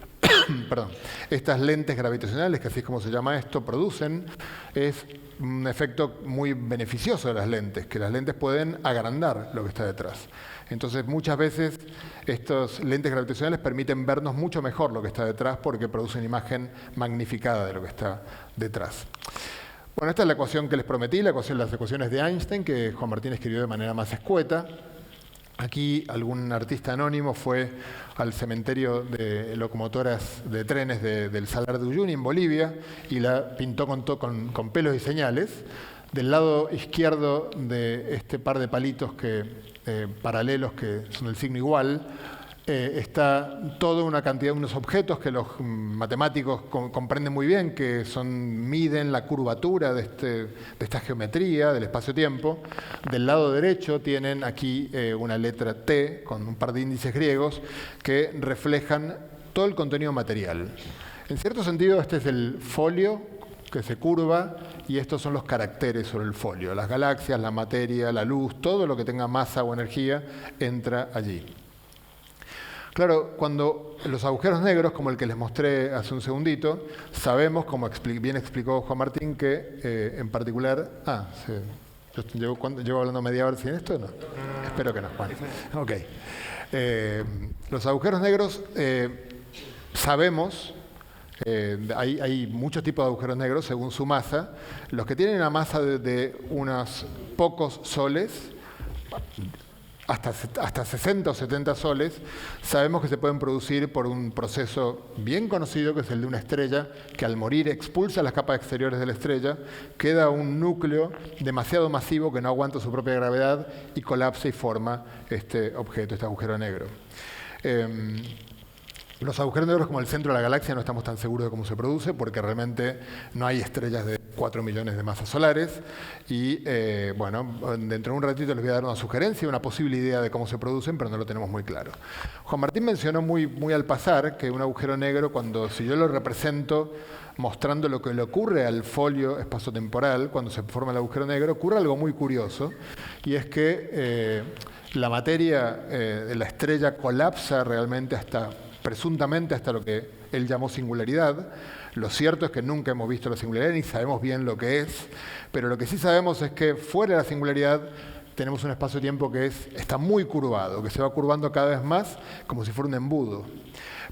estas lentes gravitacionales, que así es como se llama esto, producen, es un efecto muy beneficioso de las lentes, que las lentes pueden agrandar lo que está detrás. Entonces, muchas veces estas lentes gravitacionales permiten vernos mucho mejor lo que está detrás porque producen imagen magnificada de lo que está detrás. Bueno, esta es la ecuación que les prometí, las ecuaciones de Einstein, que Juan Martín escribió de manera más escueta. Aquí algún artista anónimo fue al cementerio de locomotoras de trenes del Salar de Uyuni en Bolivia y la pintó con pelos y señales. Del lado izquierdo de este par de palitos paralelos que son del signo igual, está toda una cantidad de unos objetos que los matemáticos comprenden muy bien, que miden la curvatura de esta geometría del espacio-tiempo. Del lado derecho tienen aquí una letra T con un par de índices griegos que reflejan todo el contenido material. En cierto sentido, este es el folio que se curva y estos son los caracteres sobre el folio. Las galaxias, la materia, la luz, todo lo que tenga masa o energía entra allí. Claro, cuando los agujeros negros, como el que les mostré hace un segundito, sabemos, como bien explicó Juan Martín, que en particular... ¿Llevo hablando media hora sin esto? No. Espero que no, Juan. Ok. Los agujeros negros sabemos... hay muchos tipos de agujeros negros según su masa. Los que tienen una masa de unos pocos soles, hasta 60 o 70 soles, sabemos que se pueden producir por un proceso bien conocido, que es el de una estrella, que al morir expulsa las capas exteriores de la estrella, queda un núcleo demasiado masivo que no aguanta su propia gravedad y colapsa y forma este objeto, este agujero negro. Los agujeros negros, como el centro de la galaxia, no estamos tan seguros de cómo se produce, porque realmente no hay estrellas de 4 millones de masas solares. Y bueno, dentro de un ratito les voy a dar una sugerencia, una posible idea de cómo se producen, pero no lo tenemos muy claro. Juan Martín mencionó muy al pasar que un agujero negro, si yo lo represento mostrando lo que le ocurre al folio espacio-temporal cuando se forma el agujero negro, ocurre algo muy curioso, y es que la materia de la estrella colapsa realmente presuntamente hasta lo que él llamó singularidad. Lo cierto es que nunca hemos visto la singularidad ni sabemos bien lo que es, pero lo que sí sabemos es que fuera de la singularidad tenemos un espacio-tiempo que está muy curvado, que se va curvando cada vez más como si fuera un embudo.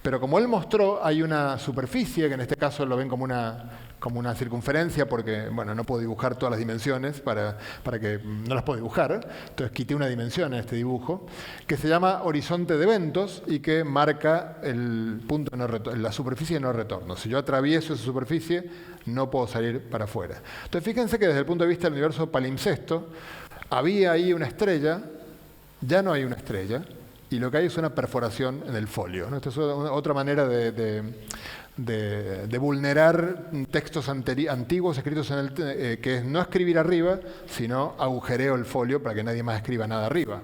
Pero como él mostró, hay una superficie, que en este caso lo ven como una circunferencia, porque bueno, no puedo dibujar todas las dimensiones para que no las puedo dibujar. Entonces quité una dimensión en este dibujo, que se llama horizonte de eventos y que marca el punto la superficie de no retorno. Si yo atravieso esa superficie, no puedo salir para afuera. Entonces fíjense que desde el punto de vista del universo palimpsesto, había ahí una estrella, ya no hay una estrella, y lo que hay es una perforación en el folio, ¿no? Esta es otra manera de vulnerar textos antiguos escritos en que es no escribir arriba, sino agujereo el folio para que nadie más escriba nada arriba.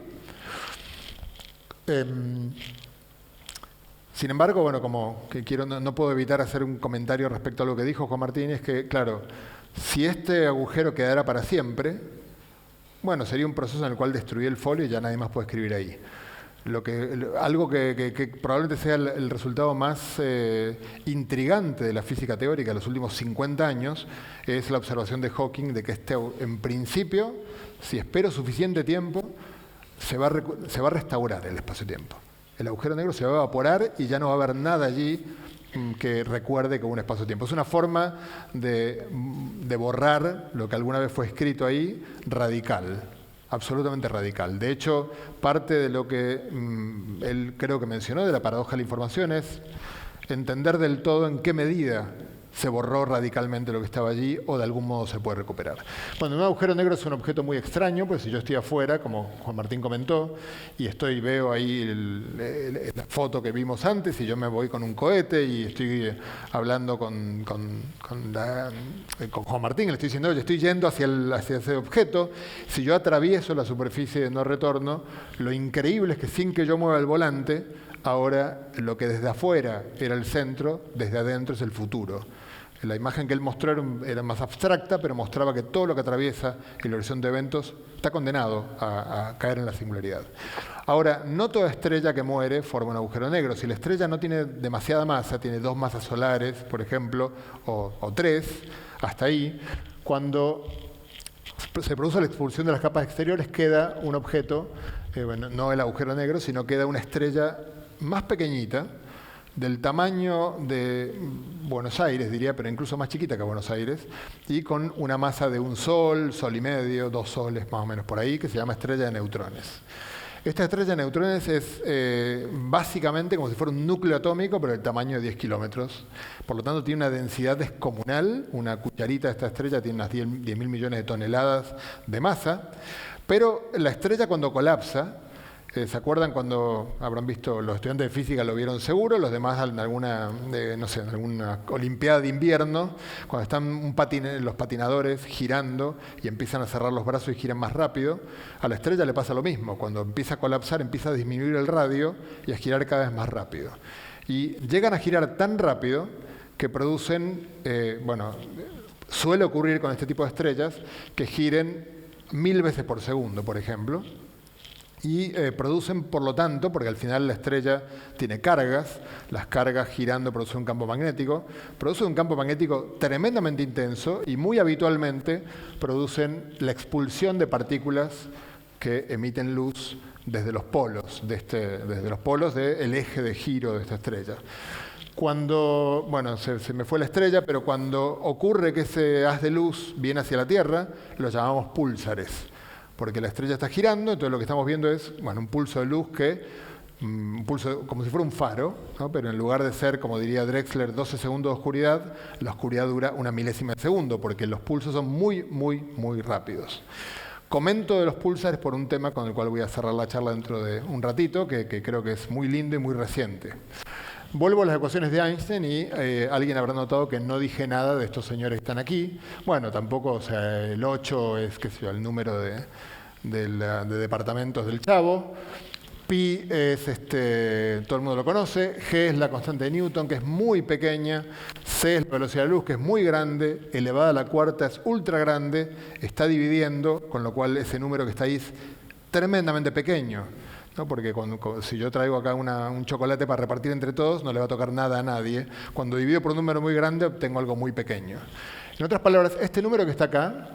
Sin embargo, bueno, como que no puedo evitar hacer un comentario respecto a lo que dijo Juan Martín, es que, claro, si este agujero quedara para siempre, bueno, sería un proceso en el cual destruir el folio y ya nadie más puede escribir ahí. Algo que probablemente sea el resultado más intrigante de la física teórica de los últimos 50 años es la observación de Hawking de que en principio, si espero suficiente tiempo, se va a restaurar el espacio-tiempo. El agujero negro se va a evaporar y ya no va a haber nada allí que recuerde que hubo un espacio-tiempo. Es una forma de borrar lo que alguna vez fue escrito ahí, radical. Absolutamente radical. De hecho, parte de lo que él creo que mencionó de la paradoja de la información es entender del todo en qué medida se borró radicalmente lo que estaba allí o de algún modo se puede recuperar. Bueno, un agujero negro es un objeto muy extraño, pues si yo estoy afuera, como Juan Martín comentó, y veo ahí la foto que vimos antes, y yo me voy con un cohete y estoy hablando con Juan Martín, le estoy diciendo, oye, estoy yendo hacia ese objeto. Si yo atravieso la superficie de no retorno, lo increíble es que sin que yo mueva el volante, ahora lo que desde afuera era el centro, desde adentro es el futuro. La imagen que él mostró era más abstracta, pero mostraba que todo lo que atraviesa el horizonte de eventos está condenado a caer en la singularidad. Ahora, no toda estrella que muere forma un agujero negro. Si la estrella no tiene demasiada masa, tiene 2 masas solares, por ejemplo, o 3, hasta ahí, cuando se produce la expulsión de las capas exteriores, queda un objeto, bueno, no el agujero negro, sino queda una estrella más pequeñita, del tamaño de Buenos Aires, diría, pero incluso más chiquita que Buenos Aires, y con una masa de 1 sol, sol y medio, 2 soles más o menos por ahí, que se llama estrella de neutrones. Esta estrella de neutrones es básicamente como si fuera un núcleo atómico, pero del tamaño de 10 kilómetros. Por lo tanto, tiene una densidad descomunal. Una cucharita de esta estrella tiene unas 10.000 millones de toneladas de masa. Pero la estrella cuando colapsa, ¿se acuerdan cuando habrán visto, los estudiantes de física lo vieron seguro, los demás en alguna olimpiada de invierno, cuando están los patinadores girando y empiezan a cerrar los brazos y giran más rápido? A la estrella le pasa lo mismo, cuando empieza a colapsar empieza a disminuir el radio y a girar cada vez más rápido. Y llegan a girar tan rápido que producen, suele ocurrir con este tipo de estrellas, que giren 1000 veces por segundo, por ejemplo. Y producen, por lo tanto, porque al final la estrella tiene cargas, las cargas girando producen un campo magnético tremendamente intenso y muy habitualmente producen la expulsión de partículas que emiten luz desde los polos, del eje de giro de esta estrella. Cuando, se me fue la estrella, pero cuando ocurre que ese haz de luz viene hacia la Tierra, lo llamamos púlsares. porque la estrella está girando, entonces lo que estamos viendo es un pulso de luz un pulso como si fuera un faro, ¿no? Pero en lugar de ser, como diría Drexler, 12 segundos de oscuridad, la oscuridad dura una milésima de segundo, porque los pulsos son muy, muy, muy rápidos. Comento de los púlsares por un tema con el cual voy a cerrar la charla dentro de un ratito, que creo que es muy lindo y muy reciente. Vuelvo a las ecuaciones de Einstein y alguien habrá notado que no dije nada de estos señores que están aquí. Bueno, tampoco, o sea, el 8 es, qué sé yo, el número de departamentos del Chavo. Pi es, todo el mundo lo conoce, G es la constante de Newton, que es muy pequeña, C es la velocidad de la luz, que es muy grande, elevada a la cuarta es ultra grande, está dividiendo, con lo cual ese número que está ahí es tremendamente pequeño, ¿no? Porque si yo traigo acá un chocolate para repartir entre todos, no le va a tocar nada a nadie. Cuando divido por un número muy grande, obtengo algo muy pequeño. En otras palabras, este número que está acá,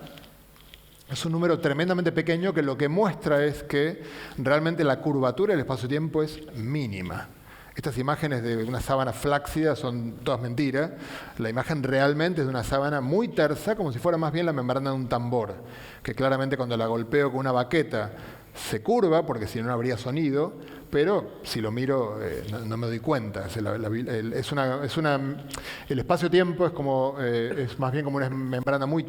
es un número tremendamente pequeño que lo que muestra es que realmente la curvatura del espacio-tiempo es mínima. Estas imágenes de una sábana flácida son todas mentiras. La imagen realmente es de una sábana muy tersa, como si fuera más bien la membrana de un tambor, que claramente cuando la golpeo con una baqueta se curva, porque si no, no habría sonido, pero si lo miro no me doy cuenta. El espacio-tiempo es más bien como una membrana muy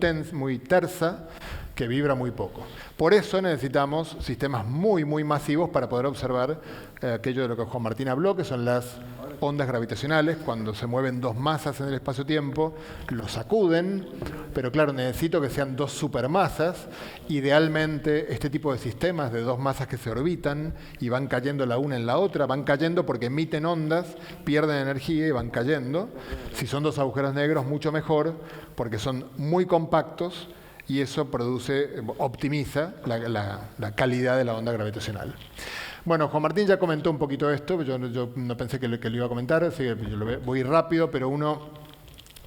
tersa, que vibra muy poco. Por eso necesitamos sistemas muy, muy masivos para poder observar aquello de lo que Juan Martín habló, que son las ondas gravitacionales. Cuando se mueven dos masas en el espacio-tiempo, lo sacuden, pero claro, necesito que sean dos supermasas. Idealmente, este tipo de sistemas de dos masas que se orbitan y van cayendo la una en la otra, van cayendo porque emiten ondas, pierden energía y van cayendo. Si son dos agujeros negros, mucho mejor, porque son muy compactos, y eso optimiza la calidad de la onda gravitacional. Bueno, Juan Martín ya comentó un poquito esto, yo no pensé que lo iba a comentar, así que yo voy rápido, pero uno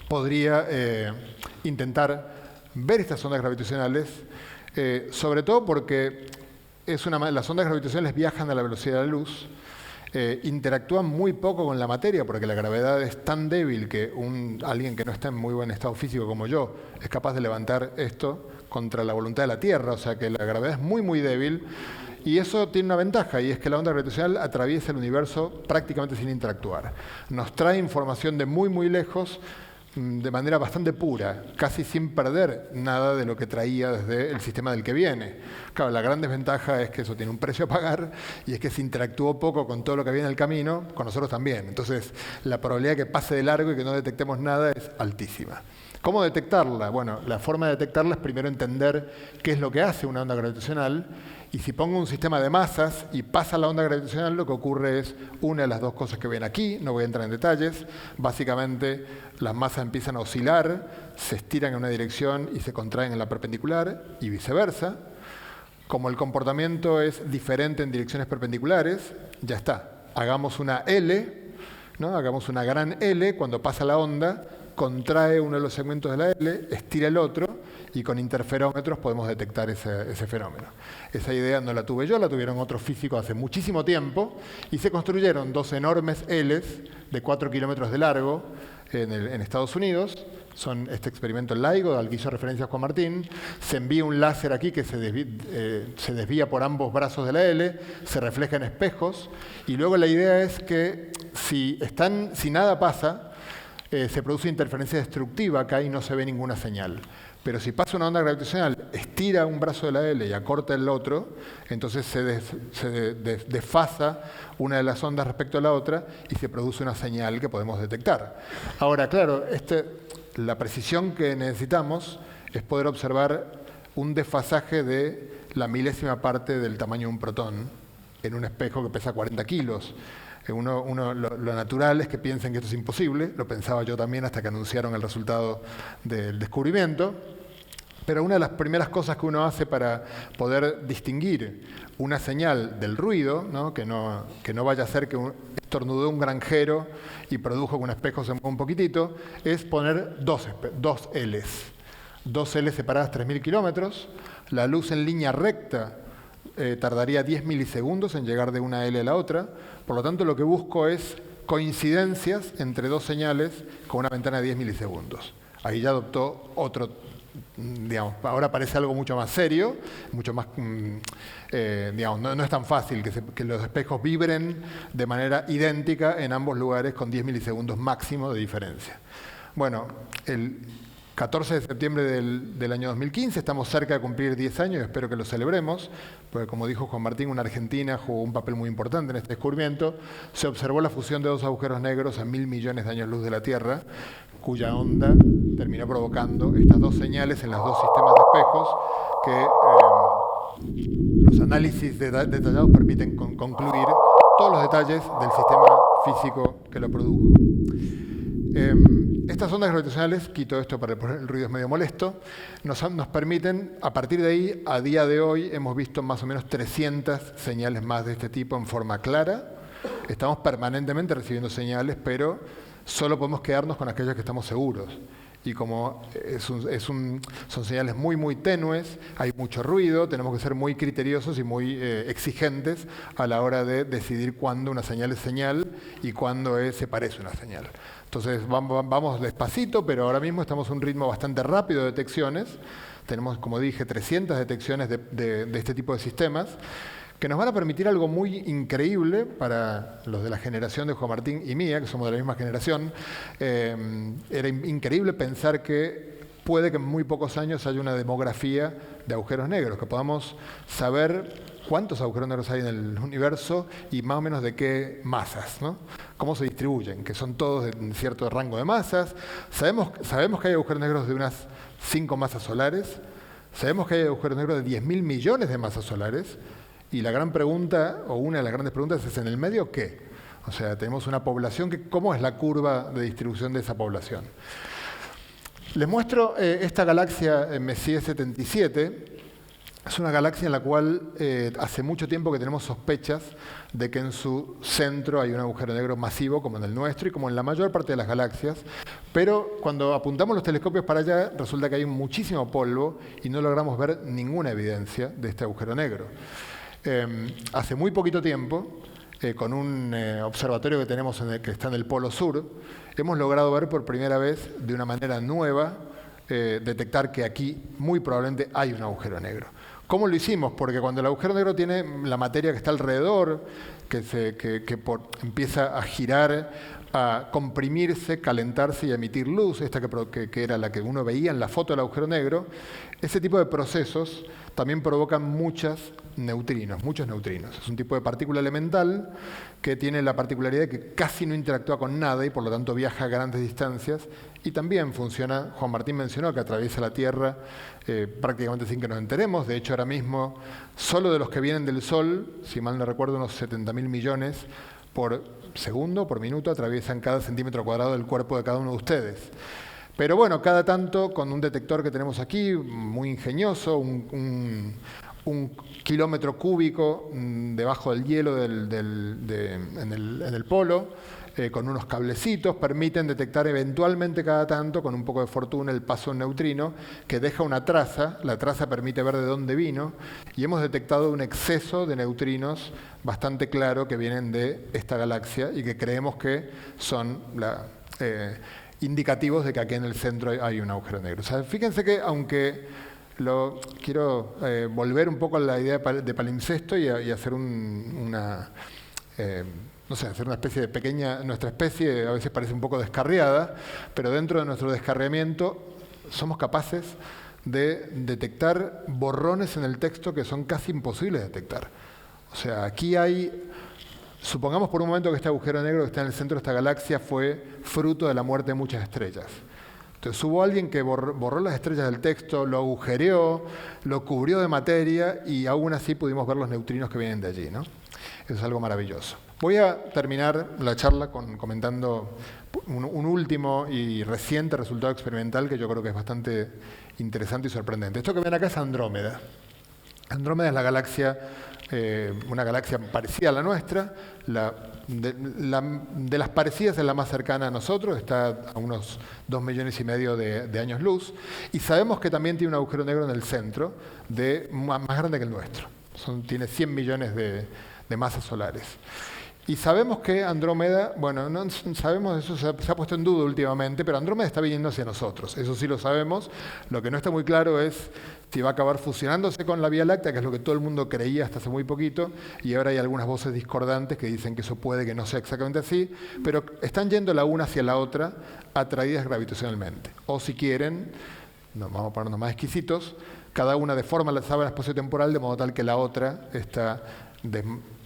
podría intentar ver estas ondas gravitacionales, sobre todo porque las ondas gravitacionales viajan a la velocidad de la luz, interactúan muy poco con la materia, porque la gravedad es tan débil que alguien que no está en muy buen estado físico como yo es capaz de levantar esto contra la voluntad de la Tierra, o sea que la gravedad es muy, muy débil, y eso tiene una ventaja, y es que la onda gravitacional atraviesa el universo prácticamente sin interactuar. Nos trae información de muy, muy lejos, de manera bastante pura, casi sin perder nada de lo que traía desde el sistema del que viene. Claro, la gran desventaja es que eso tiene un precio a pagar, y es que se interactuó poco con todo lo que había en el camino, con nosotros también. Entonces, la probabilidad de que pase de largo y que no detectemos nada es altísima. ¿Cómo detectarla? Bueno, la forma de detectarla es primero entender qué es lo que hace una onda gravitacional, y si pongo un sistema de masas y pasa la onda gravitacional, lo que ocurre es una de las dos cosas que ven aquí, no voy a entrar en detalles. Básicamente, las masas empiezan a oscilar, se estiran en una dirección y se contraen en la perpendicular, y viceversa. Como el comportamiento es diferente en direcciones perpendiculares, ya está. Hagamos una L, ¿no? Hagamos una gran L, cuando pasa la onda, contrae uno de los segmentos de la L, estira el otro, y con interferómetros podemos detectar ese fenómeno. Esa idea no la tuve yo, la tuvieron otros físicos hace muchísimo tiempo, y se construyeron dos enormes Ls de 4 kilómetros de largo en Estados Unidos. Son este experimento LIGO, al que hizo referencia Juan Martín. Se envía un láser aquí que se desvía por ambos brazos de la L, se refleja en espejos, y luego la idea es que si nada pasa, se produce interferencia destructiva acá y no se ve ninguna señal. Pero si pasa una onda gravitacional, estira un brazo de la L y acorta el otro, entonces se desfasa una de las ondas respecto a la otra y se produce una señal que podemos detectar. Ahora, claro, la precisión que necesitamos es poder observar un desfasaje de la milésima parte del tamaño de un protón en un espejo que pesa 40 kilos. Lo natural es que piensen que esto es imposible, lo pensaba yo también hasta que anunciaron el resultado del descubrimiento, pero una de las primeras cosas que uno hace para poder distinguir una señal del ruido, ¿no? Que no vaya a ser que estornudó un granjero y produjo que un espejo se mueva un poquitito, es poner dos Ls. Dos Ls separadas 3.000 kilómetros, la luz en línea recta tardaría 10 milisegundos en llegar de una L a la otra. Por lo tanto, lo que busco es coincidencias entre dos señales con una ventana de 10 milisegundos. Ahí ya adoptó otro digamos, ahora parece algo mucho más serio, mucho más, digamos, no es tan fácil que los espejos vibren de manera idéntica en ambos lugares con 10 milisegundos máximo de diferencia. Bueno, el 14 de septiembre del año 2015, estamos cerca de cumplir 10 años, espero que lo celebremos, porque como dijo Juan Martín, una argentina jugó un papel muy importante en este descubrimiento. Se observó la fusión de dos agujeros negros a 1000 millones de años luz de la Tierra, cuya onda terminó provocando estas dos señales en los dos sistemas de espejos que los análisis detallados permiten concluir todos los detalles del sistema físico que lo produjo. Estas ondas gravitacionales, quito esto para el ruido es medio molesto, nos permiten, a partir de ahí, a día de hoy, hemos visto más o menos 300 señales más de este tipo en forma clara. Estamos permanentemente recibiendo señales, pero solo podemos quedarnos con aquellas que estamos seguros. Y como son señales muy, muy tenues, hay mucho ruido, tenemos que ser muy criteriosos y muy exigentes a la hora de decidir cuándo una señal es señal y cuándo se parece una señal. Entonces vamos despacito, pero ahora mismo estamos a un ritmo bastante rápido de detecciones. Tenemos, como dije, 300 detecciones de este tipo de sistemas, que nos van a permitir algo muy increíble para los de la generación de Juan Martín y mía, que somos de la misma generación. Era increíble pensar que puede que en muy pocos años haya una demografía de agujeros negros, que podamos saber cuántos agujeros negros hay en el universo y más o menos de qué masas, ¿no? Cómo se distribuyen, que son todos de cierto rango de masas. Sabemos que hay agujeros negros de unas 5 masas solares, sabemos que hay agujeros negros de 10.000 millones de masas solares, y la gran pregunta, o una de las grandes preguntas es, ¿en el medio qué? O sea, tenemos una población, ¿cómo es la curva de distribución de esa población? Les muestro esta galaxia Messier 77. Es una galaxia en la cual hace mucho tiempo que tenemos sospechas de que en su centro hay un agujero negro masivo, como en el nuestro y como en la mayor parte de las galaxias. Pero cuando apuntamos los telescopios para allá, resulta que hay muchísimo polvo y no logramos ver ninguna evidencia de este agujero negro. Hace muy poquito tiempo, con un observatorio que tenemos que está en el Polo Sur, hemos logrado ver por primera vez, de una manera nueva, detectar que aquí muy probablemente hay un agujero negro. ¿Cómo lo hicimos? Porque cuando el agujero negro tiene la materia que está alrededor, empieza a girar, a comprimirse, calentarse y emitir luz, esta que era la que uno veía en la foto del agujero negro, ese tipo de procesos también provocan muchos neutrinos. Es un tipo de partícula elemental que tiene la particularidad de que casi no interactúa con nada y por lo tanto viaja a grandes distancias y también funciona, Juan Martín mencionó, que atraviesa la Tierra prácticamente sin que nos enteremos. De hecho, ahora mismo, solo de los que vienen del Sol, si mal no recuerdo, unos 70.000 millones por segundo, por minuto, atraviesan cada centímetro cuadrado del cuerpo de cada uno de ustedes. Pero bueno, cada tanto, con un detector que tenemos aquí, muy ingenioso, un kilómetro cúbico debajo del hielo en el polo, con unos cablecitos, permiten detectar eventualmente cada tanto, con un poco de fortuna, el paso de un neutrino que deja una traza. La traza permite ver de dónde vino y hemos detectado un exceso de neutrinos bastante claro que vienen de esta galaxia y que creemos que son indicativos de que aquí en el centro hay un agujero negro. O sea, fíjense que aunque quiero volver un poco a la idea de palimpsesto y hacer hacer una especie de pequeña... Nuestra especie a veces parece un poco descarriada, pero dentro de nuestro descarriamiento somos capaces de detectar borrones en el texto que son casi imposibles de detectar. O sea, aquí hay... Supongamos por un momento que este agujero negro que está en el centro de esta galaxia fue fruto de la muerte de muchas estrellas. Entonces hubo alguien que borró las estrellas del texto, lo agujereó, lo cubrió de materia y aún así pudimos ver los neutrinos que vienen de allí, ¿no? Eso es algo maravilloso. Voy a terminar la charla comentando un último y reciente resultado experimental que yo creo que es bastante interesante y sorprendente. Esto que ven acá es Andrómeda. Andrómeda es la galaxia, una galaxia parecida a la nuestra. De las parecidas es la más cercana a nosotros, está a unos 2,5 millones de años luz. Y sabemos que también tiene un agujero negro en el centro, más grande que el nuestro. Tiene 100 millones de masas solares. Y sabemos que Andrómeda, bueno, no sabemos, eso se ha puesto en duda últimamente, pero Andrómeda está viniendo hacia nosotros, eso sí lo sabemos. Lo que no está muy claro es si va a acabar fusionándose con la Vía Láctea, que es lo que todo el mundo creía hasta hace muy poquito, y ahora hay algunas voces discordantes que dicen que eso puede que no sea exactamente así, pero están yendo la una hacia la otra, atraídas gravitacionalmente. O si quieren, vamos a ponernos más exquisitos, cada una deforma la sábana espaciotemporal de modo tal que la otra está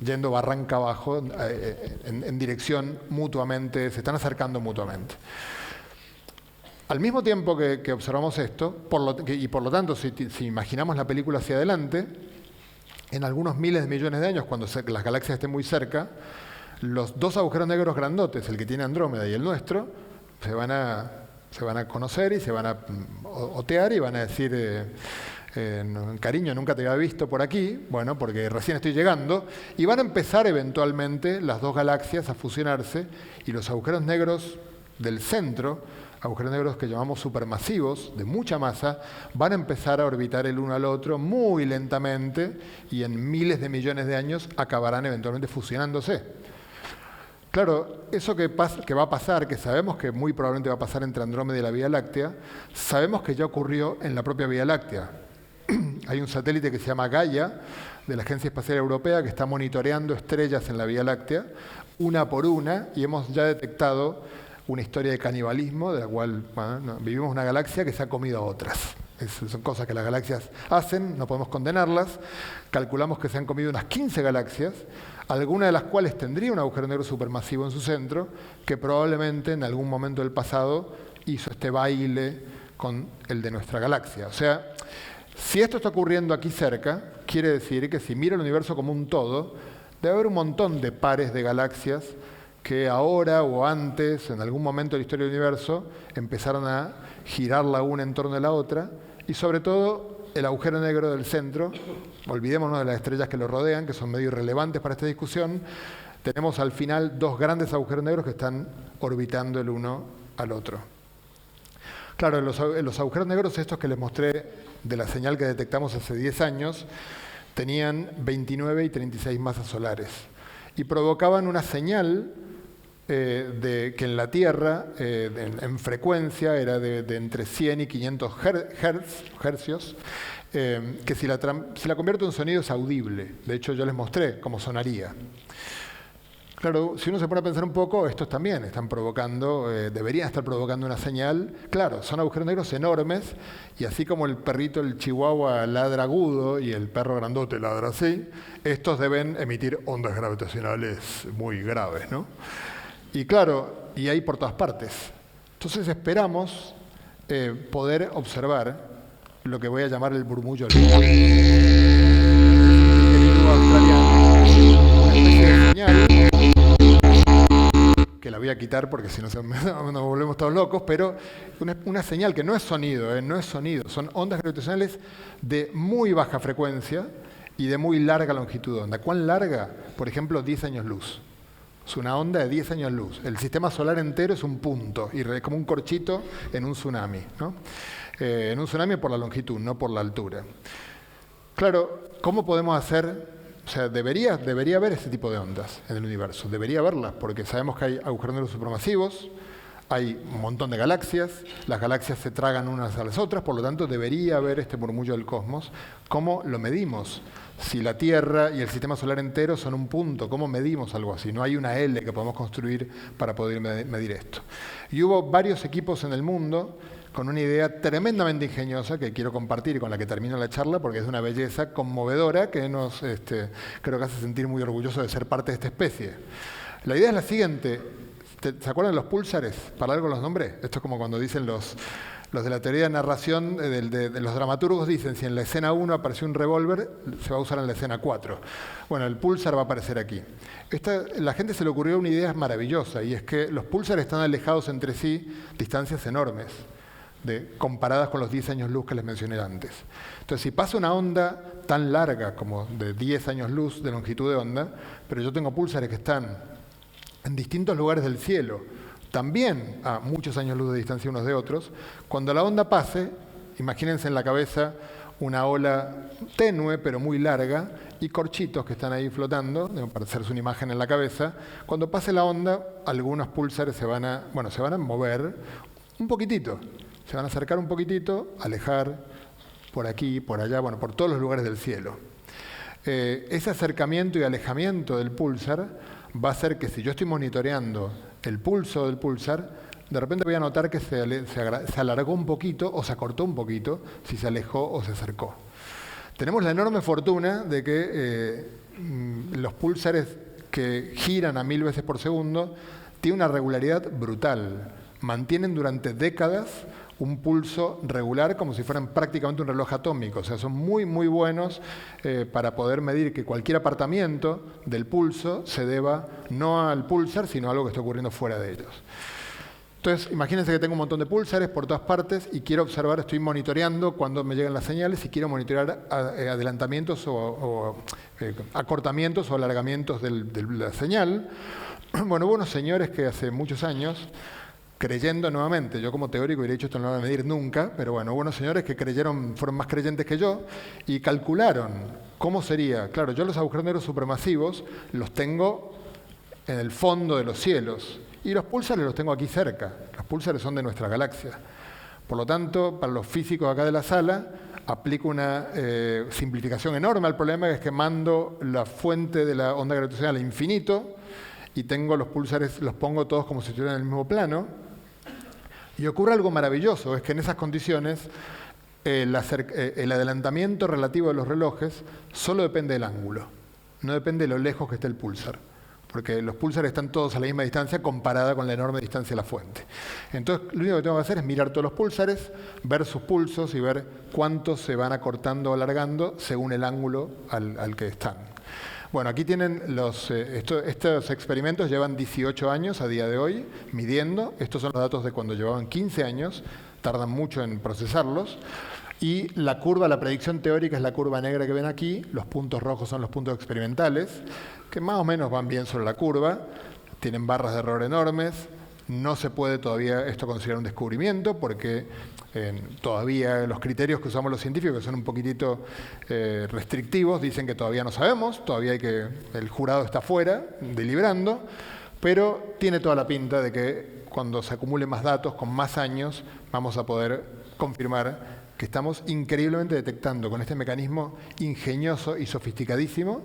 yendo barranca abajo en dirección mutuamente, se están acercando mutuamente. Al mismo tiempo que observamos esto, y por lo tanto, si imaginamos la película hacia adelante, en algunos miles de millones de años, cuando las galaxias estén muy cerca, los dos agujeros negros grandotes, el que tiene Andrómeda y el nuestro, se van a conocer y se van a otear y van a decir... cariño, nunca te había visto por aquí, bueno, porque recién estoy llegando, y van a empezar eventualmente las dos galaxias a fusionarse y los agujeros negros del centro, agujeros negros que llamamos supermasivos, de mucha masa, van a empezar a orbitar el uno al otro muy lentamente y en miles de millones de años acabarán eventualmente fusionándose. Claro, eso que va a pasar, que sabemos que muy probablemente va a pasar entre Andrómeda y la Vía Láctea, sabemos que ya ocurrió en la propia Vía Láctea. Hay un satélite que se llama Gaia, de la Agencia Espacial Europea, que está monitoreando estrellas en la Vía Láctea, una por una, y hemos ya detectado una historia de canibalismo, de la cual vivimos una galaxia que se ha comido a otras. Son cosas que las galaxias hacen, no podemos condenarlas. Calculamos que se han comido unas 15 galaxias, alguna de las cuales tendría un agujero negro supermasivo en su centro, que probablemente en algún momento del pasado hizo este baile con el de nuestra galaxia. O sea, si esto está ocurriendo aquí cerca, quiere decir que si mira el universo como un todo, debe haber un montón de pares de galaxias que ahora o antes, en algún momento de la historia del universo, empezaron a girar la una en torno de la otra, y sobre todo el agujero negro del centro, olvidémonos de las estrellas que lo rodean, que son medio irrelevantes para esta discusión, tenemos al final dos grandes agujeros negros que están orbitando el uno al otro. Claro, los agujeros negros estos que les mostré de la señal que detectamos hace 10 años, tenían 29 y 36 masas solares y provocaban una señal que en la Tierra, en frecuencia, era de entre 100 y 500 hercios, que si la convierto en sonido es audible. De hecho, yo les mostré cómo sonaría. Claro, si uno se pone a pensar un poco, estos también están provocando, deberían estar provocando una señal. Claro, son agujeros negros enormes, y así como el perrito, el chihuahua, ladra agudo y el perro grandote ladra así, estos deben emitir ondas gravitacionales muy graves, ¿no? Y claro, y hay por todas partes. Entonces esperamos poder observar lo que voy a llamar el murmullo australiano. Una especie de señal que la voy a quitar porque si no nos volvemos todos locos, pero una señal que no es sonido, no es sonido, son ondas gravitacionales de muy baja frecuencia y de muy larga longitud de onda. ¿Cuán larga? Por ejemplo, 10 años luz. Es una onda de 10 años luz. El sistema solar entero es un punto, y como un corchito en un tsunami, ¿no? En un tsunami por la longitud, no por la altura. Claro, ¿cómo podemos hacer? O sea, debería haber ese tipo de ondas en el universo, debería haberlas, porque sabemos que hay agujeros negros supermasivos, hay un montón de galaxias, las galaxias se tragan unas a las otras, por lo tanto debería haber este murmullo del cosmos. ¿Cómo lo medimos? Si la Tierra y el sistema solar entero son un punto, ¿cómo medimos algo así? No hay una L que podamos construir para poder medir esto. Y hubo varios equipos en el mundo con una idea tremendamente ingeniosa que quiero compartir y con la que termino la charla porque es de una belleza conmovedora que nos creo que hace sentir muy orgullosos de ser parte de esta especie. La idea es la siguiente. ¿Se acuerdan de los púlsares? ¿Para algo los nombré? Esto es como cuando dicen los de la teoría de narración, de los dramaturgos dicen, si en la escena 1 apareció un revólver, se va a usar en la escena 4. Bueno, el púlsar va a aparecer aquí. La gente se le ocurrió una idea maravillosa, y es que los púlsares están alejados entre sí distancias enormes, comparadas con los 10 años luz que les mencioné antes. Entonces, si pasa una onda tan larga como de 10 años luz de longitud de onda, pero yo tengo púlsares que están en distintos lugares del cielo, también a muchos años luz de distancia unos de otros, cuando la onda pase, imagínense en la cabeza una ola tenue pero muy larga y corchitos que están ahí flotando, para hacerse una imagen en la cabeza. Cuando pase la onda, algunos púlsares se van a mover un poquitito, se van a acercar un poquitito, alejar por aquí, por allá, bueno, por todos los lugares del cielo. Ese acercamiento y alejamiento del púlsar va a hacer que si yo estoy monitoreando el pulso del púlsar, de repente voy a notar que se alargó un poquito o se acortó un poquito, si se alejó o se acercó. Tenemos la enorme fortuna de que los púlsares que giran a 1000 veces por segundo tienen una regularidad brutal. Mantienen durante décadas un pulso regular como si fueran prácticamente un reloj atómico. O sea, son muy, muy buenos para poder medir que cualquier apartamiento del pulso se deba no al púlsar, sino a algo que está ocurriendo fuera de ellos. Entonces, imagínense que tengo un montón de púlsares por todas partes y quiero observar, estoy monitoreando cuando me llegan las señales y quiero monitorear adelantamientos o acortamientos o alargamientos de la señal. Bueno, hubo unos señores que hace muchos años, creyendo nuevamente, yo como teórico hubiera dicho esto no lo voy a medir nunca, pero bueno, hubo unos señores que creyeron, fueron más creyentes que yo y calcularon cómo sería. Claro, yo los agujeros negros supermasivos los tengo en el fondo de los cielos y los púlsares los tengo aquí cerca. Los púlsares son de nuestra galaxia. Por lo tanto, para los físicos acá de la sala, aplico una simplificación enorme al problema, que es que mando la fuente de la onda gravitacional al infinito y tengo los púlsares, los pongo todos como si estuvieran en el mismo plano. Y ocurre algo maravilloso, es que en esas condiciones el adelantamiento relativo de los relojes solo depende del ángulo, no depende de lo lejos que esté el púlsar, porque los púlsares están todos a la misma distancia comparada con la enorme distancia de la fuente. Entonces, lo único que tengo que hacer es mirar todos los púlsares, ver sus pulsos y ver cuántos se van acortando o alargando según el ángulo al que están. Bueno, aquí tienen estos experimentos, llevan 18 años a día de hoy midiendo. Estos son los datos de cuando llevaban 15 años, tardan mucho en procesarlos. Y la curva, la predicción teórica es la curva negra que ven aquí, los puntos rojos son los puntos experimentales, que más o menos van bien sobre la curva, tienen barras de error enormes. No se puede todavía esto considerar un descubrimiento porque todavía los criterios que usamos los científicos, que son un poquitito restrictivos, dicen que todavía no sabemos, todavía el jurado está fuera, deliberando, pero tiene toda la pinta de que cuando se acumulen más datos, con más años, vamos a poder confirmar que estamos increíblemente detectando con este mecanismo ingenioso y sofisticadísimo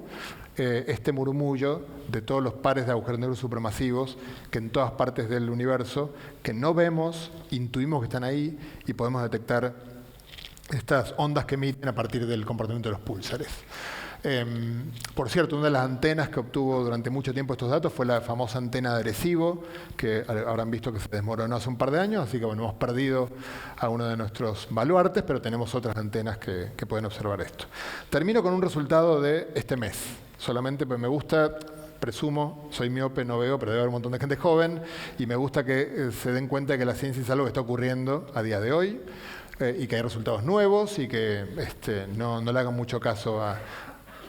este murmullo de todos los pares de agujeros negros supermasivos que en todas partes del universo, que no vemos, intuimos que están ahí y podemos detectar estas ondas que emiten a partir del comportamiento de los púlsares. Por cierto, una de las antenas que obtuvo durante mucho tiempo estos datos fue la famosa antena de Arecibo, que habrán visto que se desmoronó hace un par de años, así que bueno, hemos perdido a uno de nuestros baluartes, pero tenemos otras antenas que pueden observar esto. Termino con un resultado de este mes, solamente pues me gusta, presumo, soy miope, no veo, pero debe haber un montón de gente joven, y me gusta que se den cuenta de que la ciencia es algo que está ocurriendo a día de hoy, y que hay resultados nuevos, y que no le hagan mucho caso a...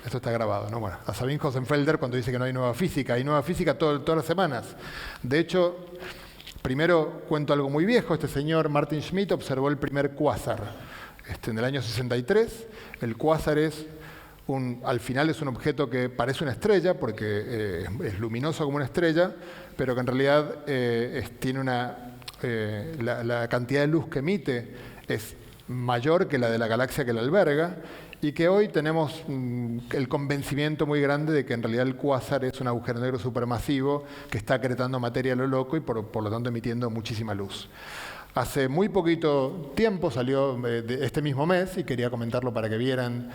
Esto está grabado, ¿no? Bueno, a Sabine Hossenfelder cuando dice que no hay nueva física. Hay nueva física todas las semanas. De hecho, primero cuento algo muy viejo. Este señor, Martin Schmidt, observó el primer cuásar en el año 63. El cuásar al final es un objeto que parece una estrella porque es luminoso como una estrella, pero que en realidad tiene la cantidad de luz que emite es mayor que la de la galaxia que la alberga. Y que hoy tenemos el convencimiento muy grande de que en realidad el cuásar es un agujero negro supermasivo que está acretando materia a lo loco y por lo tanto emitiendo muchísima luz. Hace muy poquito tiempo salió este mismo mes y quería comentarlo para que vieran.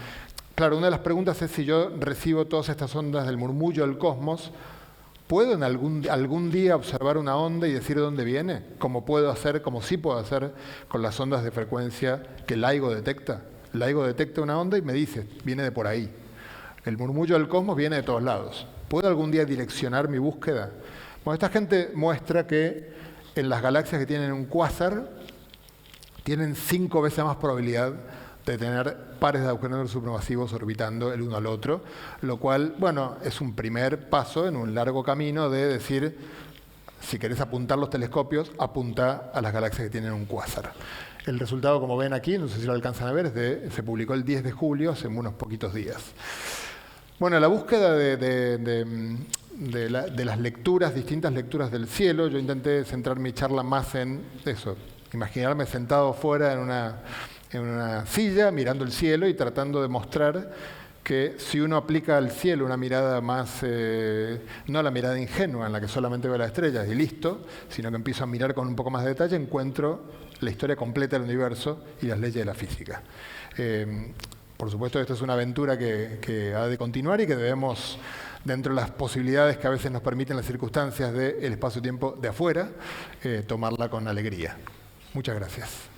Claro, una de las preguntas es si yo recibo todas estas ondas del murmullo del cosmos, ¿puedo en algún día observar una onda y decir de dónde viene? Como sí puedo hacer con las ondas de frecuencia que LIGO detecta. LIGO detecta una onda y me dice, viene de por ahí. El murmullo del cosmos viene de todos lados. ¿Puedo algún día direccionar mi búsqueda? Bueno, esta gente muestra que en las galaxias que tienen un cuásar, tienen 5 veces más probabilidad de tener pares de agujeros negros supermasivos orbitando el uno al otro, lo cual, bueno, es un primer paso en un largo camino de decir, si querés apuntar los telescopios, apunta a las galaxias que tienen un cuásar. El resultado, como ven aquí, no sé si lo alcanzan a ver, se publicó el 10 de julio, hace unos poquitos días. Bueno, la búsqueda de las lecturas, distintas lecturas del cielo, yo intenté centrar mi charla más en eso, imaginarme sentado fuera en una silla, mirando el cielo y tratando de mostrar que si uno aplica al cielo una mirada más, no la mirada ingenua en la que solamente veo las estrellas y listo, sino que empiezo a mirar con un poco más de detalle, encuentro la historia completa del universo y las leyes de la física. Por supuesto, esta es una aventura que ha de continuar y que debemos, dentro de las posibilidades que a veces nos permiten las circunstancias del espacio-tiempo de afuera, tomarla con alegría. Muchas gracias.